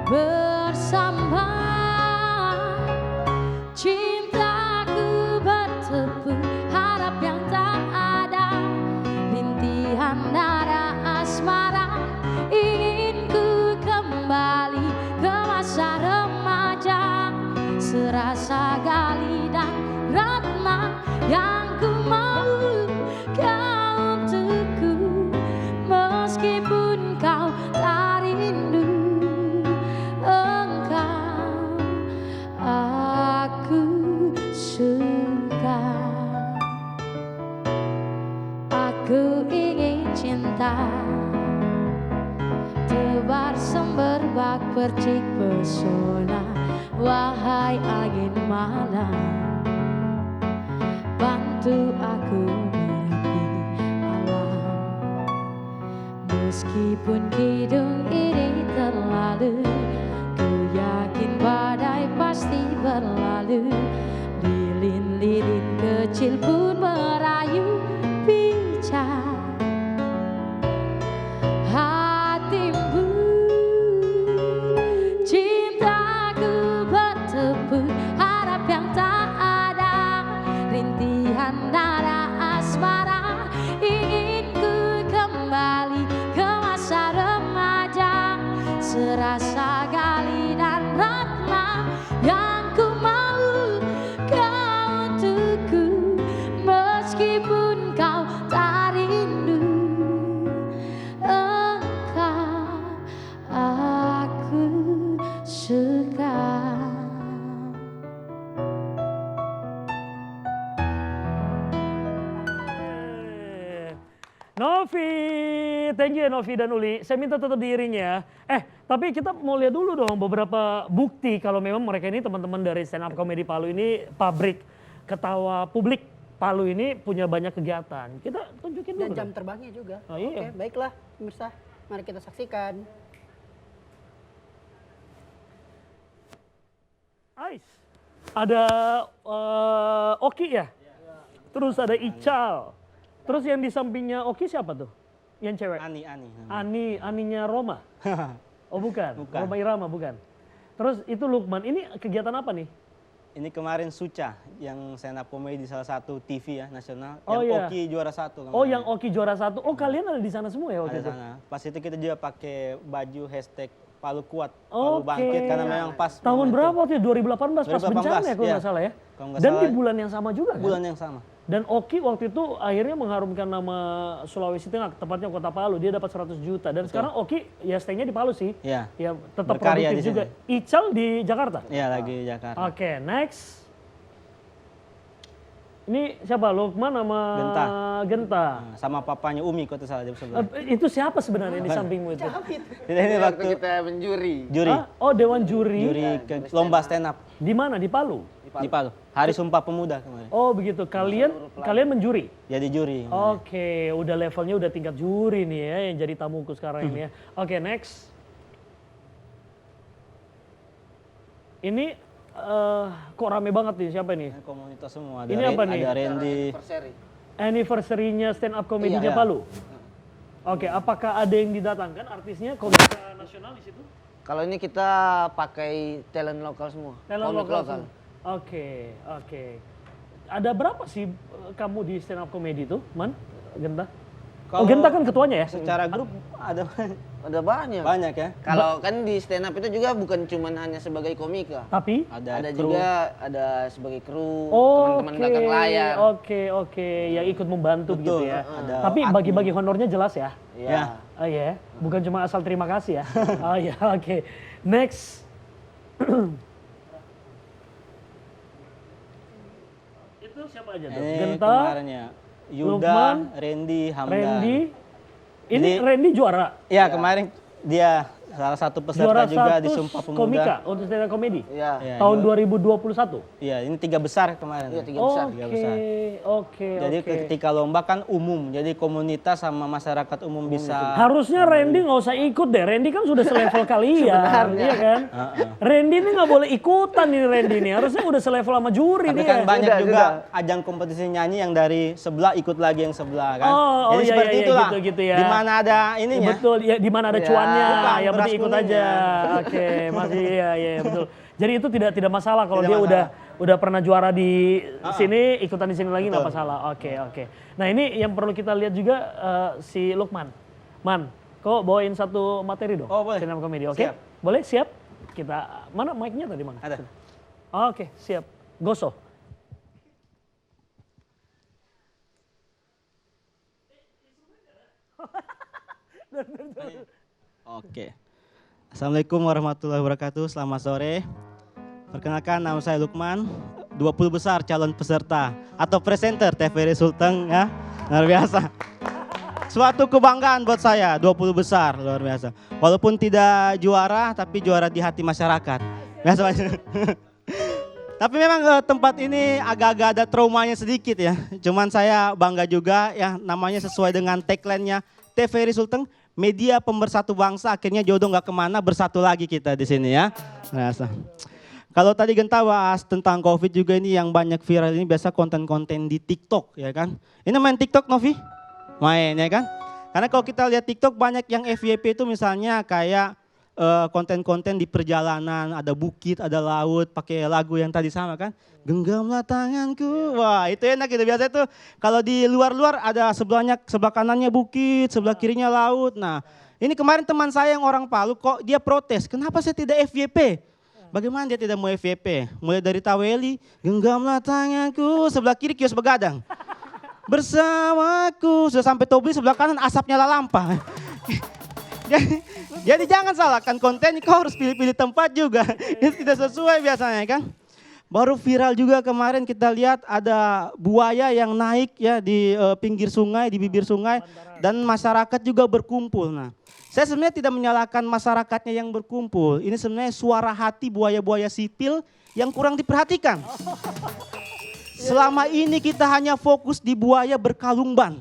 bersama. Cintaku bertepuk harap yang tak ada, rintihan nada asmara. Ingin ku kembali ke masa remaja, serasa Gali dan Ratna yang ku mau kau untukku. Meskipun kau tak rindu engkau, aku suka. Aku ingin cinta percik pesona, wahai angin malam, bantu aku menepi alam. Meskipun hidung ini terlalu, ku yakin badai pasti berlalu. Lilin-lilin kecil pun merayu pijar hatimu. Cintaku bertepuk harap yang tak ada, rintihan nada asmara. Ingin ku kembali ke masa remaja, serasa Gali dan Ratna yang ku mau kau untukku. Meskipun kau tak rindu, engkau aku suka. Novi, thank you ya Novi dan Uli. Saya minta tetap diiring ya. Tapi kita mau lihat dulu dong beberapa bukti kalau memang mereka ini teman-teman dari Stand Up Comedy Palu ini, pabrik ketawa publik Palu ini punya banyak kegiatan. Kita tunjukin Dan dulu. jam dong. terbangnya juga. Oh, iya. Oke, baiklah pemirsa, mari kita saksikan. Ais. Ada Oki ya? Terus ada Ical. Terus yang di sampingnya Oki siapa tuh? Yang cewek? Ani. Aninya Roma. Oh bukan, Bukan. Roma Irama bukan. Terus itu Lukman, ini kegiatan apa nih? Ini kemarin Suca yang stand up comedy di salah satu TV ya nasional. Oh, yang iya. Oki juara 1. Oh yang Oki juara 1, oh kalian ada di sana semua ya waktu Ada itu? sana. Pas itu kita juga pakai baju hashtag Palu Kuat, Palu Bangkit karena memang pas Tahun momentum. berapa waktu itu? 2018 pas 2018, bencana ya kalau iya. nggak salah ya? Kalau nggak Dan salah, di bulan yang sama juga kan? bulan yang sama. Dan Oki waktu itu akhirnya mengharumkan nama Sulawesi Tengah, tepatnya kota Palu. Dia dapat 100 juta. Dan sekarang Oki ya stay-nya di Palu sih. Iya. Ya tetap Berkarya produktif di juga. sini. Ical di Jakarta? Iya lagi di Jakarta. Oke, next. Ini siapa? Lukman sama Genta. Nah, sama papanya Umi kok tuh salah di sebelah. Itu siapa sebenarnya di sampingmu itu? Jadi ini waktu kita menjuri. juri, Ah, oh Dewan Juri. juri ke lomba stand up Di mana? Di Palu? di Palu. Hari Sumpah Pemuda kemarin. Oh begitu. Kalian menjuri? Jadi juri. Oke, udah levelnya udah tingkat juri nih ya yang jadi tamuku sekarang ini ya. Oke, next. Ini kok rame banget nih, siapa nih? Ini komunitas semua. Ini apa nih? Ada Randy. Anniversary-nya stand up comedy-nya Iya. Palu. Oke, apakah ada yang didatangkan artisnya komika nasional di situ? Kalau ini kita pakai talent lokal semua. Talent komik lokal lokal. semua. Oke. Ada berapa sih kamu di stand up comedy itu, Man? Genta? Oh, Kalau Genta kan ketuanya ya? Secara grup ada Ada banyak. banyak ya. Kalau kan di stand up itu juga bukan cuma hanya sebagai komika. Tapi? Ada kru. juga ada sebagai kru, Oh, teman-teman belakang layar. Oke, yang ikut membantu Betul, gitu ya. ada Tapi bagi-bagi honornya jelas ya. Ya. Oh iya, bukan cuma asal terima kasih ya. Oh iya, oke. Next. Itu siapa aja tuh? Ini Genta, kemarinnya Yuda, Lukman, Randy, Hamdan. Randy. Ini Jadi- Randy juara. Iya kemarin dia salah satu peserta Juara juga di 100 Sumpah Pemuda. komika untuk stand up comedy. Iya. Iya, Tahun juga. 2021. Iya, ini 3 besar kemarin. Iya, 3 besar. Tiga besar. Oke. Jadi ketika lomba kan umum, jadi komunitas sama masyarakat umum bisa. Harusnya Randy nggak usah ikut deh. Randy kan sudah selevel kalian, iya kan? Randy ini nggak boleh ikutan nih Randy nih. Harusnya udah selevel sama juri Tapi nih. kan ya. banyak Sudah, juga ajang kompetisi nyanyi yang dari sebelah ikut lagi yang sebelah kan. Oh, Jadi iya, seperti iya, itulah. gitu ya. Di mana ada Ya, ininya. betul, ya di mana ada Ya, cuannya, bukan, yang beras penting ikut kuningnya. aja. Oke, masih iya betul. Jadi itu tidak masalah kalau Tidak dia masalah. udah pernah juara di sini, ikutan di sini lagi nggak Betul. masalah. Oke. Nah ini yang perlu kita lihat juga si Lukman. Man, kok bawain satu materi dong? Oh, boleh. Stand up comedy, oke? Siap. Boleh, siap? Kita, mana mic-nya tadi mana? Ada. Oke, siap. Goso. Oke. Assalamualaikum warahmatullahi wabarakatuh. Selamat sore. Perkenalkan nama saya Lukman, 20 besar calon peserta atau presenter TVRI Sulteng ya. Luar biasa. suatu kebanggaan buat saya, 20 besar, luar biasa. Walaupun tidak juara, tapi juara di hati masyarakat. Biasa. Tapi memang tempat ini agak-agak ada traumanya sedikit ya. Cuman saya bangga juga ya, namanya sesuai dengan tagline-nya TVRI Sulteng, media pemersatu bangsa, akhirnya jodoh nggak kemana, bersatu lagi kita di sini ya. Biasa. Kalau tadi Genta bahas tentang COVID juga, ini yang banyak viral ini biasa konten-konten di TikTok ya kan. Ini main TikTok Novi? Main ya kan. Karena kalau kita lihat TikTok banyak yang FYP itu misalnya kayak konten-konten di perjalanan, ada bukit, ada laut, pakai lagu yang tadi sama kan. Genggamlah tanganku, wah itu enak gitu. Biasanya tuh kalau di luar-luar ada sebelah kanannya bukit, sebelah kirinya laut. Nah ini kemarin teman saya yang orang Palu kok dia protes, kenapa saya tidak FYP? Bagaimana dia tidak mau FYP? Mulai dari Taweli, genggamlah tanganku, sebelah kiri kios begadang. Bersamaku, sudah sampai Tobli sebelah kanan asapnya lalampa. Jadi jangan salahkan konten, kau harus pilih-pilih tempat juga. Itu tidak sesuai biasanya kan. Baru viral juga kemarin kita lihat ada buaya yang naik ya di pinggir sungai, di bibir sungai. Dan masyarakat juga berkumpul. Nah, saya sebenarnya tidak menyalahkan masyarakatnya yang berkumpul. Ini sebenarnya suara hati buaya-buaya sipil yang kurang diperhatikan. Selama ini kita hanya fokus di buaya berkalung ban.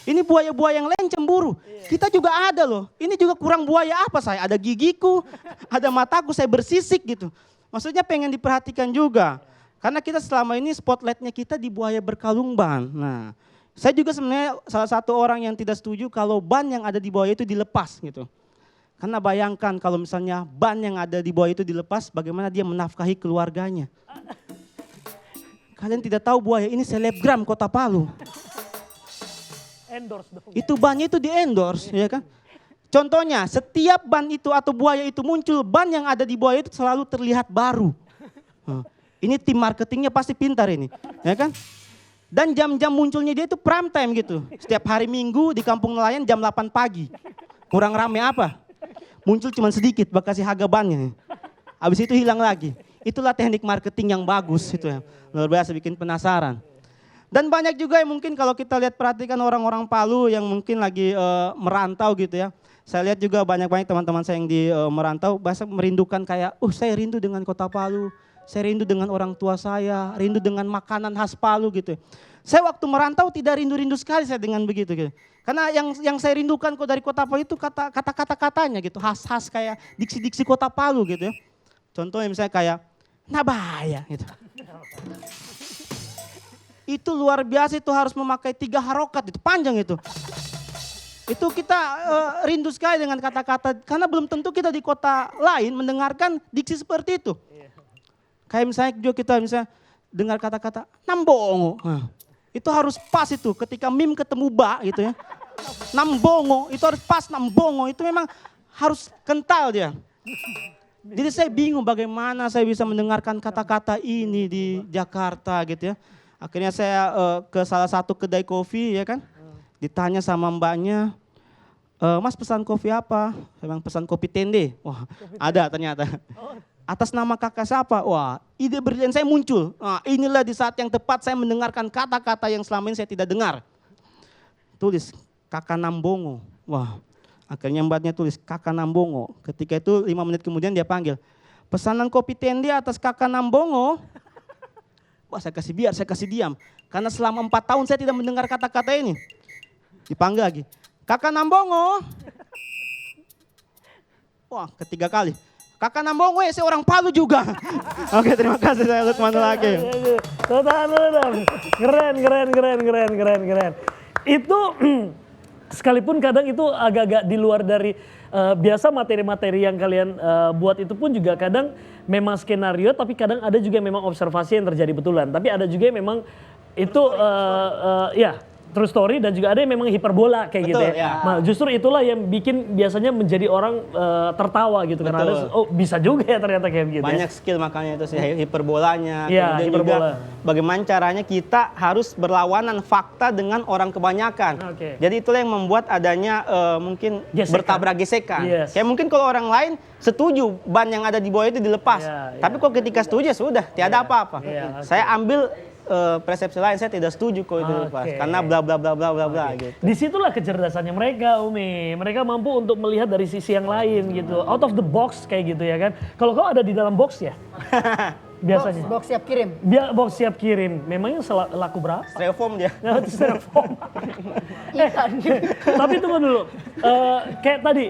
Ini buaya-buaya yang lain cemburu. Kita juga ada loh. Ini juga kurang buaya apa saya? Ada gigiku, ada mataku, saya bersisik gitu. Maksudnya pengen diperhatikan juga. Karena kita selama ini spotlightnya kita di buaya berkalung ban. Nah, saya juga sebenarnya salah satu orang yang tidak setuju kalau ban yang ada di buaya itu dilepas gitu. Karena bayangkan kalau misalnya ban yang ada di buaya itu dilepas, bagaimana dia menafkahi keluarganya. Kalian tidak tahu buaya ini selebgram Kota Palu. Endorse dong. Itu bannya itu di endorse ya kan. Contohnya setiap ban itu atau buaya itu muncul, ban yang ada di buaya itu selalu terlihat baru. Ini tim marketingnya pasti pintar ini ya kan. Dan jam-jam munculnya dia itu prime time gitu. Setiap hari Minggu di Kampung Nelayan jam 8 pagi. Kurang rame apa? Muncul cuma sedikit bakal harga bannya. Habis itu hilang lagi. Itulah teknik marketing yang bagus itu ya. Luar biasa bikin penasaran. Dan banyak juga yang mungkin kalau kita lihat perhatikan orang-orang Palu yang mungkin lagi merantau gitu ya. Saya lihat juga banyak-banyak teman-teman saya yang di merantau bahasa merindukan kayak, saya rindu dengan Kota Palu. Saya rindu dengan orang tua saya, rindu dengan makanan khas Palu gitu. Saya waktu merantau tidak rindu-rindu sekali saya dengan begitu gitu. Karena yang saya rindukan kok dari Kota Palu itu kata-katanya gitu, khas-khas kayak diksi-diksi Kota Palu gitu ya. Contohnya misalnya kayak Nabaya gitu. Itu luar biasa, itu harus memakai 3 harokat, itu panjang itu. Itu kita rindu sekali dengan kata-kata, karena belum tentu kita di kota lain mendengarkan diksi seperti itu. Kayak misalnya juga kita misalnya dengar kata-kata nambongo. Nah, itu harus pas itu ketika mim ketemu ba gitu ya. Nambongo, itu harus pas nambongo, itu memang harus kental dia. Jadi saya bingung bagaimana saya bisa mendengarkan kata-kata ini di Jakarta gitu ya. Akhirnya saya ke salah satu kedai kopi ya kan. Ditanya sama mbaknya, Mas pesan kopi apa? Saya bilang pesan kopi tende. Wah ada ternyata. Atas nama kakak siapa? Wah ide brilian saya muncul. Nah, inilah di saat yang tepat saya mendengarkan kata-kata yang selama ini saya tidak dengar. Tulis kakak Nambongo. Wah akhirnya mbaknya tulis kakak Nambongo. Ketika itu 5 menit kemudian dia panggil. Pesanan kopi tende atas kakak Nambongo. Wah saya kasih diam. Karena selama 4 tahun saya tidak mendengar kata-kata ini. Dipanggil lagi. Kakak Nambongo. Wah ketiga kali. Kakak Nambongo saya orang Palu juga. Oke terima kasih saya Lukman lagi. Keren. Itu sekalipun kadang itu agak-agak di luar dari biasa materi-materi yang kalian buat itu pun juga kadang memang skenario tapi kadang ada juga memang observasi yang terjadi betulan. Tapi ada juga yang memang itu ya true story dan juga ada yang memang hiperbola kayak gitu ya. Nah, justru itulah yang bikin biasanya menjadi orang tertawa gitu karena ada bisa juga ya ternyata kayak gitu. Banyak skill makanya itu sih hiperbolanya. Ya, kemudian hiperbola. juga bagaimana caranya kita harus berlawanan fakta dengan orang kebanyakan. Jadi itulah yang membuat adanya mungkin bertabrak gesekan. Kayak mungkin kalau orang lain setuju ban yang ada di bawah itu dilepas. Tapi kok ketika setuju ya sudah tiada apa-apa. Saya ambil persepsi lain saya tidak setuju kok itu pas Oke. karena bla bla bla bla bla bla gitu. Disitulah kecerdasannya mereka, Umi. Mereka mampu untuk melihat dari sisi yang lain gitu, out of the box kayak gitu ya kan. Kalau kau ada di dalam box ya, biasanya. Box siap kirim. Box siap kirim. Memangnya laku berapa? Styrofoam dia. Styrofoam. Ikan. Tapi tunggu dulu, kayak tadi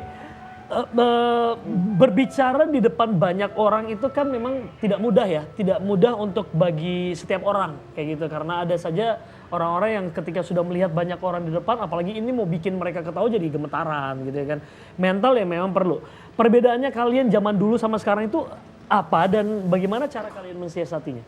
berbicara di depan banyak orang itu kan memang tidak mudah ya, tidak mudah untuk bagi setiap orang kayak gitu karena ada saja orang-orang yang ketika sudah melihat banyak orang di depan, apalagi ini mau bikin mereka ketawa jadi gemetaran gitu ya kan. Mental ya memang perlu. Perbedaannya kalian zaman dulu sama sekarang itu apa dan bagaimana cara kalian mensiasatinya?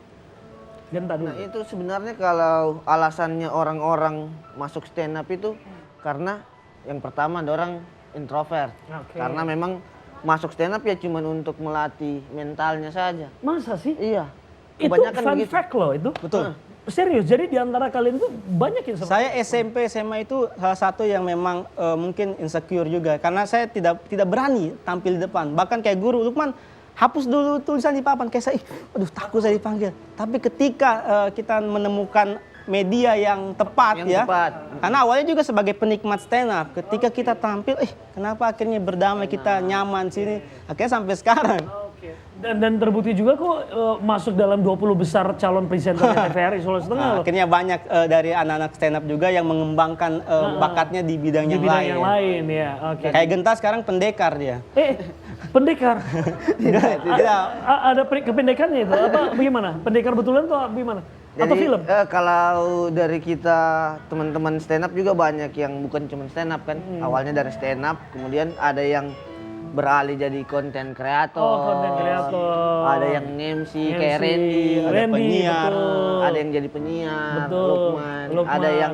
Genta dulu. Nah itu sebenarnya kalau alasannya orang-orang masuk stand up itu karena yang pertama ada orang introvert. Oke. Karena memang masuk stand up ya cuman untuk melatih mentalnya saja. Masa sih? Iya. Itu Kebanyakan fun begitu. fact loh itu. Betul. Serius, jadi di antara kalian tuh banyak yang seperti Saya SMP SMA itu salah satu yang memang mungkin insecure juga karena saya tidak berani tampil di depan. Bahkan kayak guru Lukman hapus dulu tulisan di papan kayak saya, aduh takut saya dipanggil. Tapi ketika kita menemukan media yang tepat Yang ya. tepat. Karena awalnya juga sebagai penikmat stand up, ketika kita tampil, kenapa akhirnya berdamai kita nyaman sini, akhirnya sampai sekarang. dan terbukti juga kok masuk dalam 20 besar calon presenter TVRI Sulawesi Tengah Nah, loh. akhirnya banyak dari anak-anak stand up juga yang mengembangkan bakatnya di bidang, Di yang, bidang lain. yang lain ya. Oke. Kayak Genta sekarang pendekar dia. Pendekar. Tidak. Ada kependekannya itu apa bagaimana? Pendekar betulan atau bagaimana? Atau Jadi, film? kalau dari kita teman-teman stand up juga banyak yang bukan cuma stand up kan. Awalnya dari stand up, kemudian ada yang beralih jadi konten kreator. Oh, konten kreator. Ada yang MC kayak Randy. Ada penyiar. betul. Ada yang jadi penyiar, Betul, Lukman. Lukman. Ada yang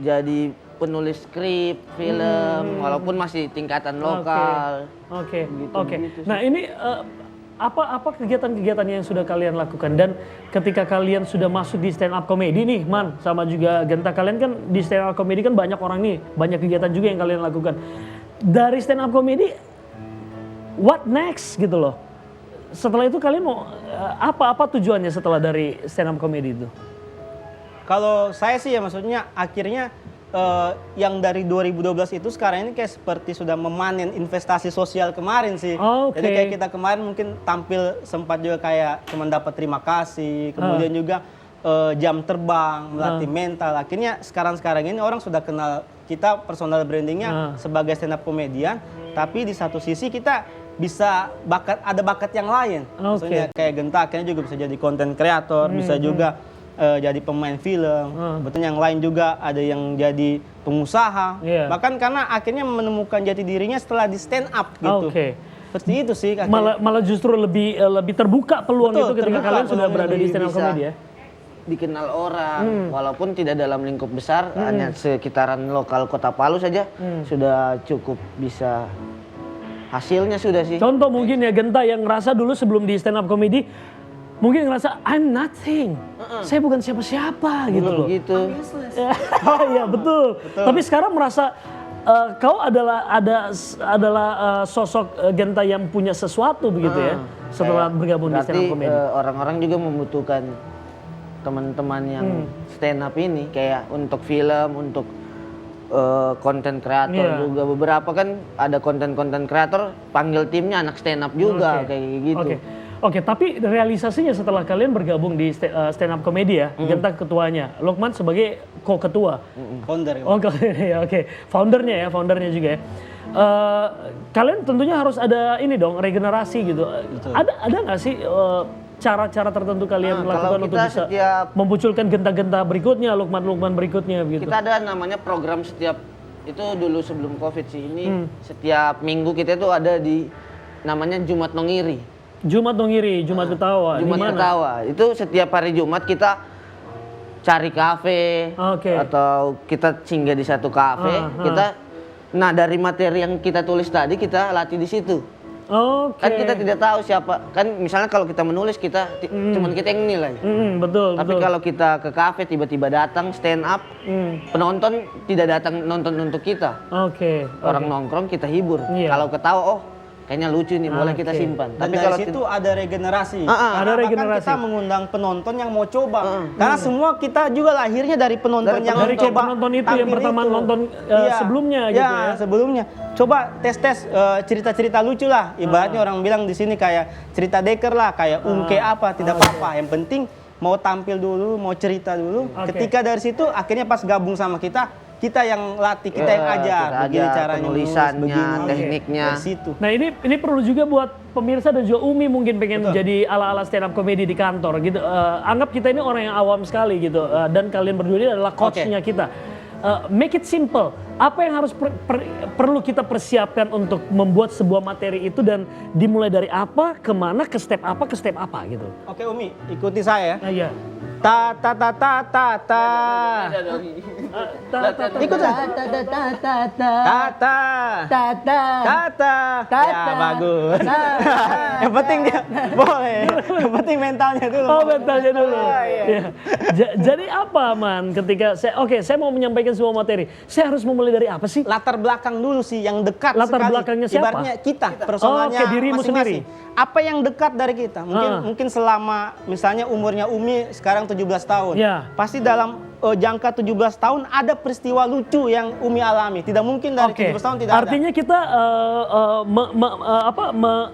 jadi penulis skrip, film, walaupun masih tingkatan lokal. Oke. Gitu, Oke. gitu sih. Nah, ini apa kegiatan-kegiatan yang sudah kalian lakukan dan ketika kalian sudah masuk di stand up comedy nih, Man, sama juga Genta, kalian kan di stand up comedy kan banyak orang nih, banyak kegiatan juga yang kalian lakukan. Dari stand up comedy what next gitu loh. Setelah itu kalian mau apa tujuannya setelah dari stand up comedy itu? Kalau saya sih ya maksudnya akhirnya yang dari 2012 itu sekarang ini kayak seperti sudah memanen investasi sosial kemarin sih. Oke. Jadi kayak kita kemarin mungkin tampil sempat juga kayak cuma dapat terima kasih, kemudian juga jam terbang, melatih mental. Akhirnya sekarang ini orang sudah kenal kita personal brandingnya sebagai stand up komedian, tapi di satu sisi kita bisa ada bakat yang lain. Maksudnya kayak Genta akhirnya juga bisa jadi konten kreator, bisa juga jadi pemain film, betul yang lain juga ada yang jadi pengusaha, bahkan karena akhirnya menemukan jati dirinya setelah di stand up gitu. Seperti itu sih. Malah justru lebih terbuka peluang itu ketika kalian sudah berada di stand up comedy ya. Dikenal orang, walaupun tidak dalam lingkup besar, hanya sekitaran lokal Kota Palu saja sudah cukup bisa. Hasilnya sudah sih. Contoh mungkin ya Genta yang ngerasa dulu sebelum di stand up comedy mungkin ngerasa I'm nothing, saya bukan siapa-siapa gitu loh. Begitu. Oh iya betul. Tapi sekarang merasa kau adalah sosok Genta yang punya sesuatu begitu ya setelah bergabung di stand up comedy. Orang-orang juga membutuhkan teman-teman yang stand up ini kayak untuk film, untuk konten kreator juga. Beberapa kan ada konten kreator panggil timnya anak stand up juga kayak gitu. Oke, tapi realisasinya setelah kalian bergabung di stand up comedy ya, Genta ketuanya, Lukman sebagai co-ketua. Founder. Oh, oke. Foundernya juga ya. Kalian tentunya harus ada ini dong, regenerasi gitu. Ada nggak sih cara-cara tertentu kalian lakukan untuk bisa memunculkan Genta-Genta berikutnya, Lukman berikutnya gitu? Kita ada namanya program setiap, itu dulu sebelum Covid sih, ini setiap minggu kita itu ada di namanya Jumat Nongiri. Jumat Ketawa. Jumat Ketawa. Itu setiap hari Jumat kita cari kafe atau kita singgah di satu kafe. Nah dari materi yang kita tulis tadi kita latih di situ. Kan kita tidak tahu siapa. Kan misalnya kalau kita menulis kita cuman kita yang nilai. Betul. Tapi kalau kita ke kafe tiba-tiba datang stand up, penonton tidak datang nonton untuk kita. Orang nongkrong kita hibur. Kalau ketawa kayaknya lucu nih, boleh kita simpan. Dan dari situ ada regenerasi. ada Karena regenerasi. bahkan kita mengundang penonton yang mau coba. Karena semua kita juga lahirnya dari penonton yang dari coba penonton itu yang tampil pertama itu. nonton Iya. sebelumnya gitu ya. Sebelumnya. Coba tes cerita-cerita lucu lah. Ibaratnya orang bilang di sini kayak cerita Deker lah, kayak kayak apa, tidak apa-apa. Yang penting mau tampil dulu, mau cerita dulu. Ketika dari situ akhirnya pas gabung sama kita yang latih, kita yang ajar, kita begini ajar caranya penulisannya, begini, tekniknya. dari situ. Nah ini perlu juga buat pemirsa dan juga Umi mungkin pengen jadi ala-ala stand up comedy di kantor gitu. Anggap kita ini orang yang awam sekali gitu, dan kalian berdua ini adalah coachnya kita. Make it simple. Apa yang harus perlu kita persiapkan untuk membuat sebuah materi itu dan dimulai dari apa, kemana, ke step apa gitu. Oke Umi, ikuti saya ya. Nah, iya. Ta ta ta ta ta ta. Ikut lah. Tata. Tata. Ya bagus. Yang penting dia boleh. Yang penting mentalnya dulu. Oh, mentalnya dulu. Iya. Ya. Jadi apa man ketika saya mau menyampaikan sebuah materi, saya harus memulai dari apa sih? Latar belakang dulu sih yang dekat Latar sekali. belakangnya siapa? Ibaratnya kita, personalnya Oke, dirimu masing-masing. sendiri. Apa yang dekat dari kita? Mungkin selama misalnya umurnya Umi sekarang 17 tahun. Ya. Pasti dalam jangka 17 tahun ada peristiwa lucu yang Umi alami. Tidak mungkin dari 17 tahun tidak Artinya kita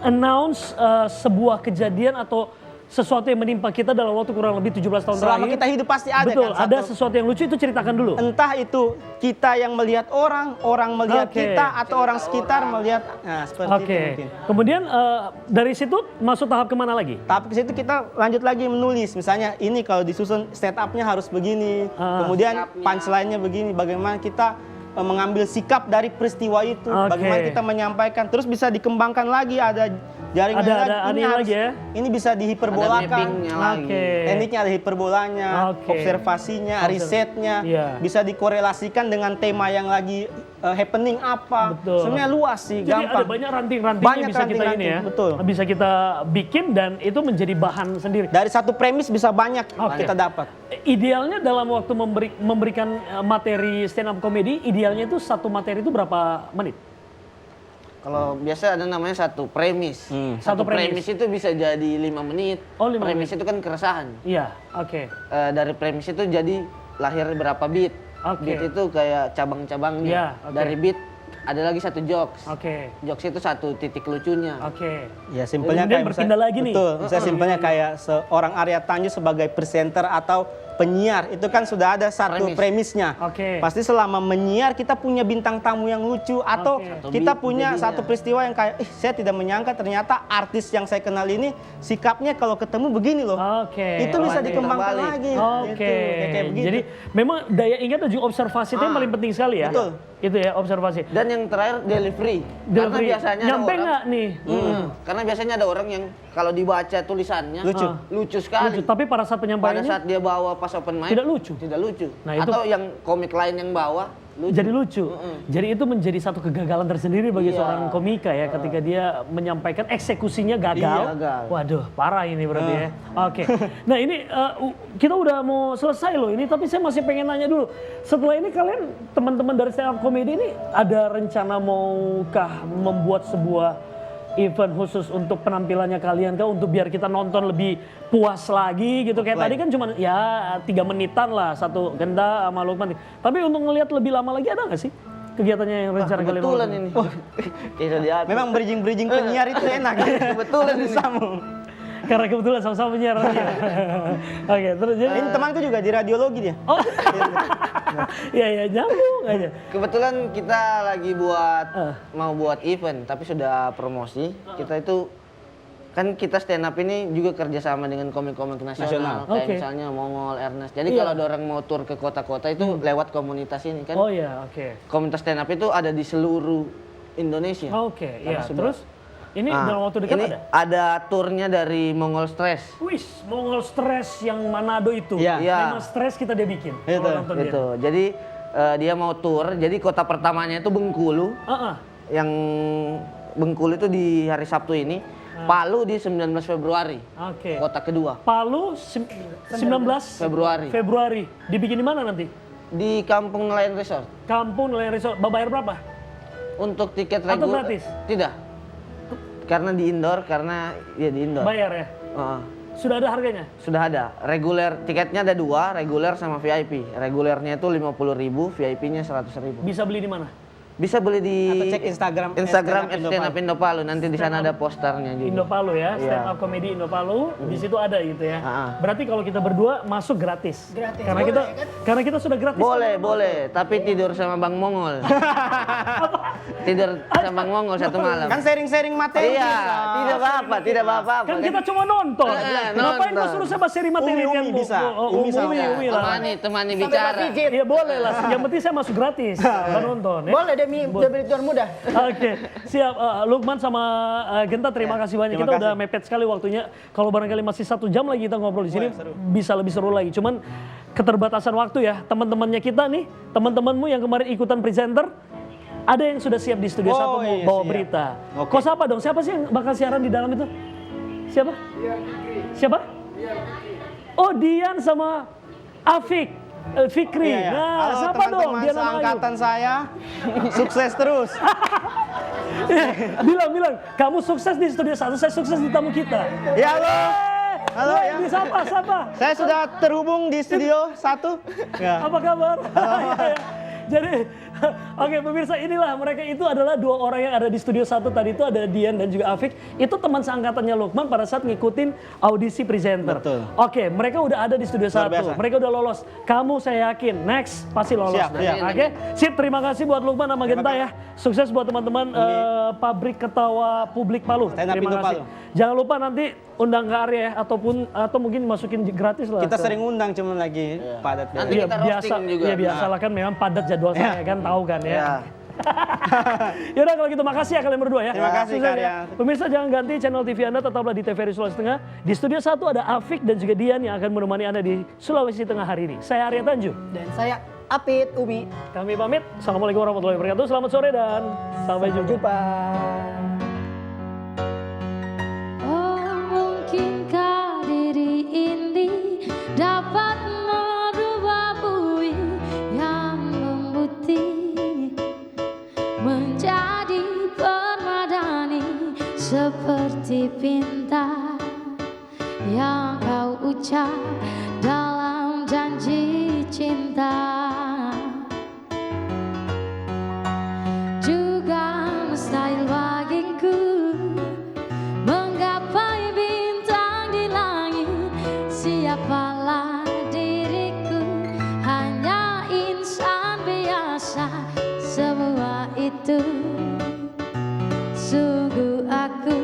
announce sebuah kejadian atau sesuatu yang menimpa kita dalam waktu kurang lebih 17 tahun Selama terakhir. kita hidup pasti ada. Betul, kan, ada satu. sesuatu yang lucu itu ceritakan dulu. Entah itu kita yang melihat orang melihat Oke. kita, atau orang sekitar melihat. Nah, seperti itu Oke. mungkin. Kemudian dari situ masuk tahap kemana lagi? Tapi ke situ kita lanjut lagi menulis. Misalnya ini kalau disusun setup-nya harus begini. Kemudian punchline-nya begini. Bagaimana kita mengambil sikap dari peristiwa itu. Oke. Bagaimana kita menyampaikan. Terus bisa dikembangkan lagi. Ada jaringan Ada lagi. lagi ya? Ini bisa Ada dihiperbolakan. mappingnya lagi. Oke. Tekniknya ada hiperbolanya, Oke. observasinya, risetnya, Iya. bisa dikorelasikan dengan tema yang lagi happening apa. Betul. Sebenarnya luas sih, Jadi gampang. ada banyak ranting-rantingnya Banyak bisa kita ini ranting-ranting, ya. betul. Bisa kita bikin dan itu menjadi bahan sendiri. Dari satu premis bisa banyak kita dapat. Idealnya dalam waktu memberikan materi stand up comedy, idealnya itu satu materi itu berapa menit? Kalau biasa ada namanya satu premis. Satu Satu premis. premis itu bisa jadi 5 menit. Oh, 5 premis menit. itu kan keresahan. Iya, oke. Dari premis itu jadi lahir berapa beat. Oke. Beat itu kayak cabang-cabangnya. Iya, oke. Dari beat ada lagi satu jokes. Oke. Jokes itu satu titik lucunya. Oke. Ya simpelnya Kemudian kayak berpindah lagi nih. Betul, bisa simpelnya kayak seorang Arya Tanjung sebagai presenter atau penyiar. Itu kan sudah ada satu premisnya. Oke. Pasti selama menyiar kita punya bintang tamu yang lucu atau Oke. kita punya satu peristiwa yang kayak saya tidak menyangka ternyata artis yang saya kenal ini sikapnya kalau ketemu begini loh. Oke. Itu bisa Lanjut, dikembangkan terbalik. lagi. Oke. Gitu, kayak begitu. Jadi memang daya ingat dan juga observasi itu yang paling penting sekali ya. Betul. Itu ya observasi. Dan yang terakhir delivery. Karena Delivery. biasanya Nyampe ada orang, nggak nih? Karena biasanya ada orang yang kalau dibaca tulisannya lucu sekali. Lucu, tapi pada saat Pada penyampaiannya saat dia bawa pas open mic tidak lucu. Tidak lucu. Nah, itu- Atau yang komik lain yang bawa lucu. jadi lucu. Jadi itu menjadi satu kegagalan tersendiri bagi Iya. seorang komika ya ketika dia menyampaikan eksekusinya gagal. Iya, gagal. Waduh, parah ini berarti ya. Oke. Nah, ini kita udah mau selesai loh ini, tapi saya masih pengen nanya dulu. Setelah ini kalian teman-teman dari stand up comedy ini ada rencana maukah membuat sebuah event khusus untuk penampilannya kalian kah, untuk biar kita nonton lebih puas lagi gitu. Kayak tadi kan cuma ya 3 menitan lah satu Genta sama Lukman. Tapi untuk ngelihat lebih lama lagi ada nggak sih kegiatannya yang rencana kalian Kebetulan lakukan? ini. Itu dia. Memang bridging penyiar itu enak. Kebetulan ini. Disambung. Karena kebetulan sama-sama penyiar. Oke, terus jadi Ini temanku juga di radiologi dia. oh. ya nyambung aja. Kebetulan kita lagi mau buat event tapi sudah promosi. Kita itu kan kita stand up ini juga kerjasama dengan komik-komik nasional. Kayak Oke. misalnya Mongol, Ernest. Jadi Iya. kalau ada orang mau tur ke kota-kota itu lewat komunitas ini kan. Oh ya, oke. Komunitas stand up itu ada di seluruh Indonesia. Oke, ya. sudah. Terus ini Nah, dalam waktu dekat ini ada? turnya dari Mongol Stress. Wis, Mongol Stress yang Manado itu. Iya. Iya. Memang stres kita dia bikin. Itu, kalau nonton dia. Gitu. Jadi dia mau tur. Jadi kota pertamanya itu Bengkulu. Yang Bengkulu itu di hari Sabtu ini. Palu di 19 Februari. Oke. Kota kedua. Palu 19 Februari. Dibikin di mana nanti? Di Kampung Nelayan Resort. Kampung Nelayan Resort. Bayar berapa? Untuk tiket Atau reguler. gratis? Tidak. karena di indoor, karena ya di indoor. Bayar ya? Sudah ada harganya? Sudah ada. Reguler, tiketnya ada 2, reguler sama VIP. Regulernya itu 50.000, VIP-nya 100.000. Bisa beli di mana? Bisa beli di Atau cek Instagram Stand Up Indo Palu. Nanti di sana ada posternya juga. Indo Palu ya, Iya. Stand Up Comedy Indo Palu. Di situ ada gitu ya. Berarti kalau kita berdua masuk gratis. Gratis, Karena boleh, kita kan? karena kita sudah gratis. Boleh, tapi tidur sama Bang Mongol. Tidur sama Bang Mongol satu malam. Kan sharing-sharing materi. Iya, bisa. tidak apa-apa. Kan kita cuma nonton. Ngapain kau suruh saya seri materi Umi kan? bisa. Umi sama. Umi lah. Temani Sampai bicara. pijit. Iya boleh lah. Yang penting saya masuk gratis. Bukan nonton. Ya. Boleh demi tuan muda. Oke, siap. Lukman sama Genta, terima kasih banyak. terima Kita kasih. udah mepet sekali waktunya. Kalau barangkali masih 1 jam lagi kita ngobrol di sini, bisa lebih seru lagi. Cuman keterbatasan waktu ya. Teman-temannya kita nih, teman-temanmu yang kemarin ikutan presenter, ada yang sudah siap di studio 1 mau iya, bawa siap. berita. Oke. Kok siapa dong? Siapa sih yang bakal siaran di dalam itu? Siapa? Siapa? Oh, Dian sama Afik. Fikri. Iya, iya. Nah, Halo siapa dong? teman-teman Dian sama Ayu. seangkatan saya. Sukses terus. Bilang, kamu sukses di studio 1, saya sukses di tamu kita. Ya halo. Halo Woi, ya. ini siapa? Saya sudah terhubung di studio 1. Ya. Apa kabar? Jadi, oke pemirsa, inilah mereka itu adalah 2 orang yang ada di studio 1 tadi itu, ada Dian dan juga Afik. Itu teman seangkatannya Lukman pada saat ngikutin audisi presenter. Betul. Oke, mereka udah ada di studio 1. biasa. Mereka udah lolos. Kamu saya yakin next pasti lolos. Siap, siap. Oke, sip. Terima kasih buat Lukman sama Genta ya. Sukses buat teman-teman Pabrik Ketawa Publik Palu. Stand Up Terima Indo kasih. Palu. Jangan lupa nanti undang ke Arya ya, atau mungkin masukin gratis lah. Kita ke- sering undang cuman lagi padat. Nanti Iya, kita biasa, roasting juga. iya biasalah kan memang padat jadwal saya kan, tahu kan ya. Ya. Yaudah kalau gitu makasih ya kalian berdua ya. Terima kasih, Sukses Karya. ya. Pemirsa jangan ganti channel TV Anda, tetaplah di TVRI Sulawesi Tengah. Di studio 1 ada Afik dan juga Dian yang akan menemani Anda di Sulawesi Tengah hari ini. Saya Arya Tanjung. Dan saya Apit Umi. Kami pamit. Assalamualaikum warahmatullahi wabarakatuh. Selamat sore dan sampai jumpa. Jumpa. Oh, mungkinkah diri ini dapat merubah bui yang memutih menjadi permadani seperti pinta yang kau ucap dalam janji cinta. Juga mustahil bagiku menggapai bintang di langit. Siapalah diriku, hanya insan biasa. Semua itu sungguh aku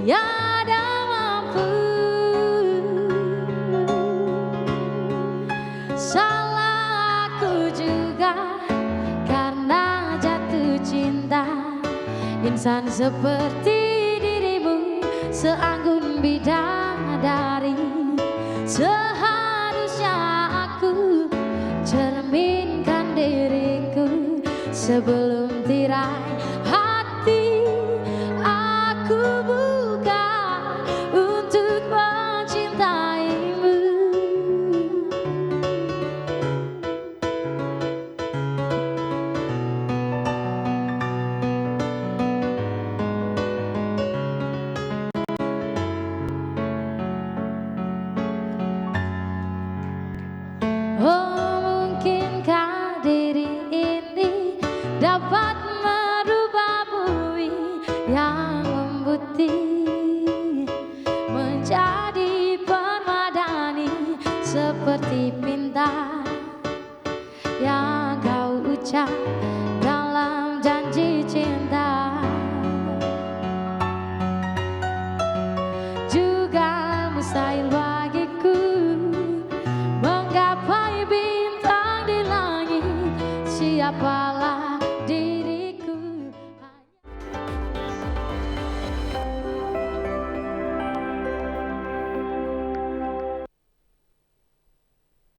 tiada mampu. Salah aku juga karena jatuh cinta. Insan seperti dirimu, seanggun bidadari. Seharusnya aku cerminkan diriku sebelum tirai hati aku buka untuk mencintaimu. Oh, mungkinkah diri ini dapat merubah bui yang memutih menjadi permadani seperti pinta yang kau ucap dalam janji cinta. Juga mustahil bagiku menggapai bintang di langit. Siapa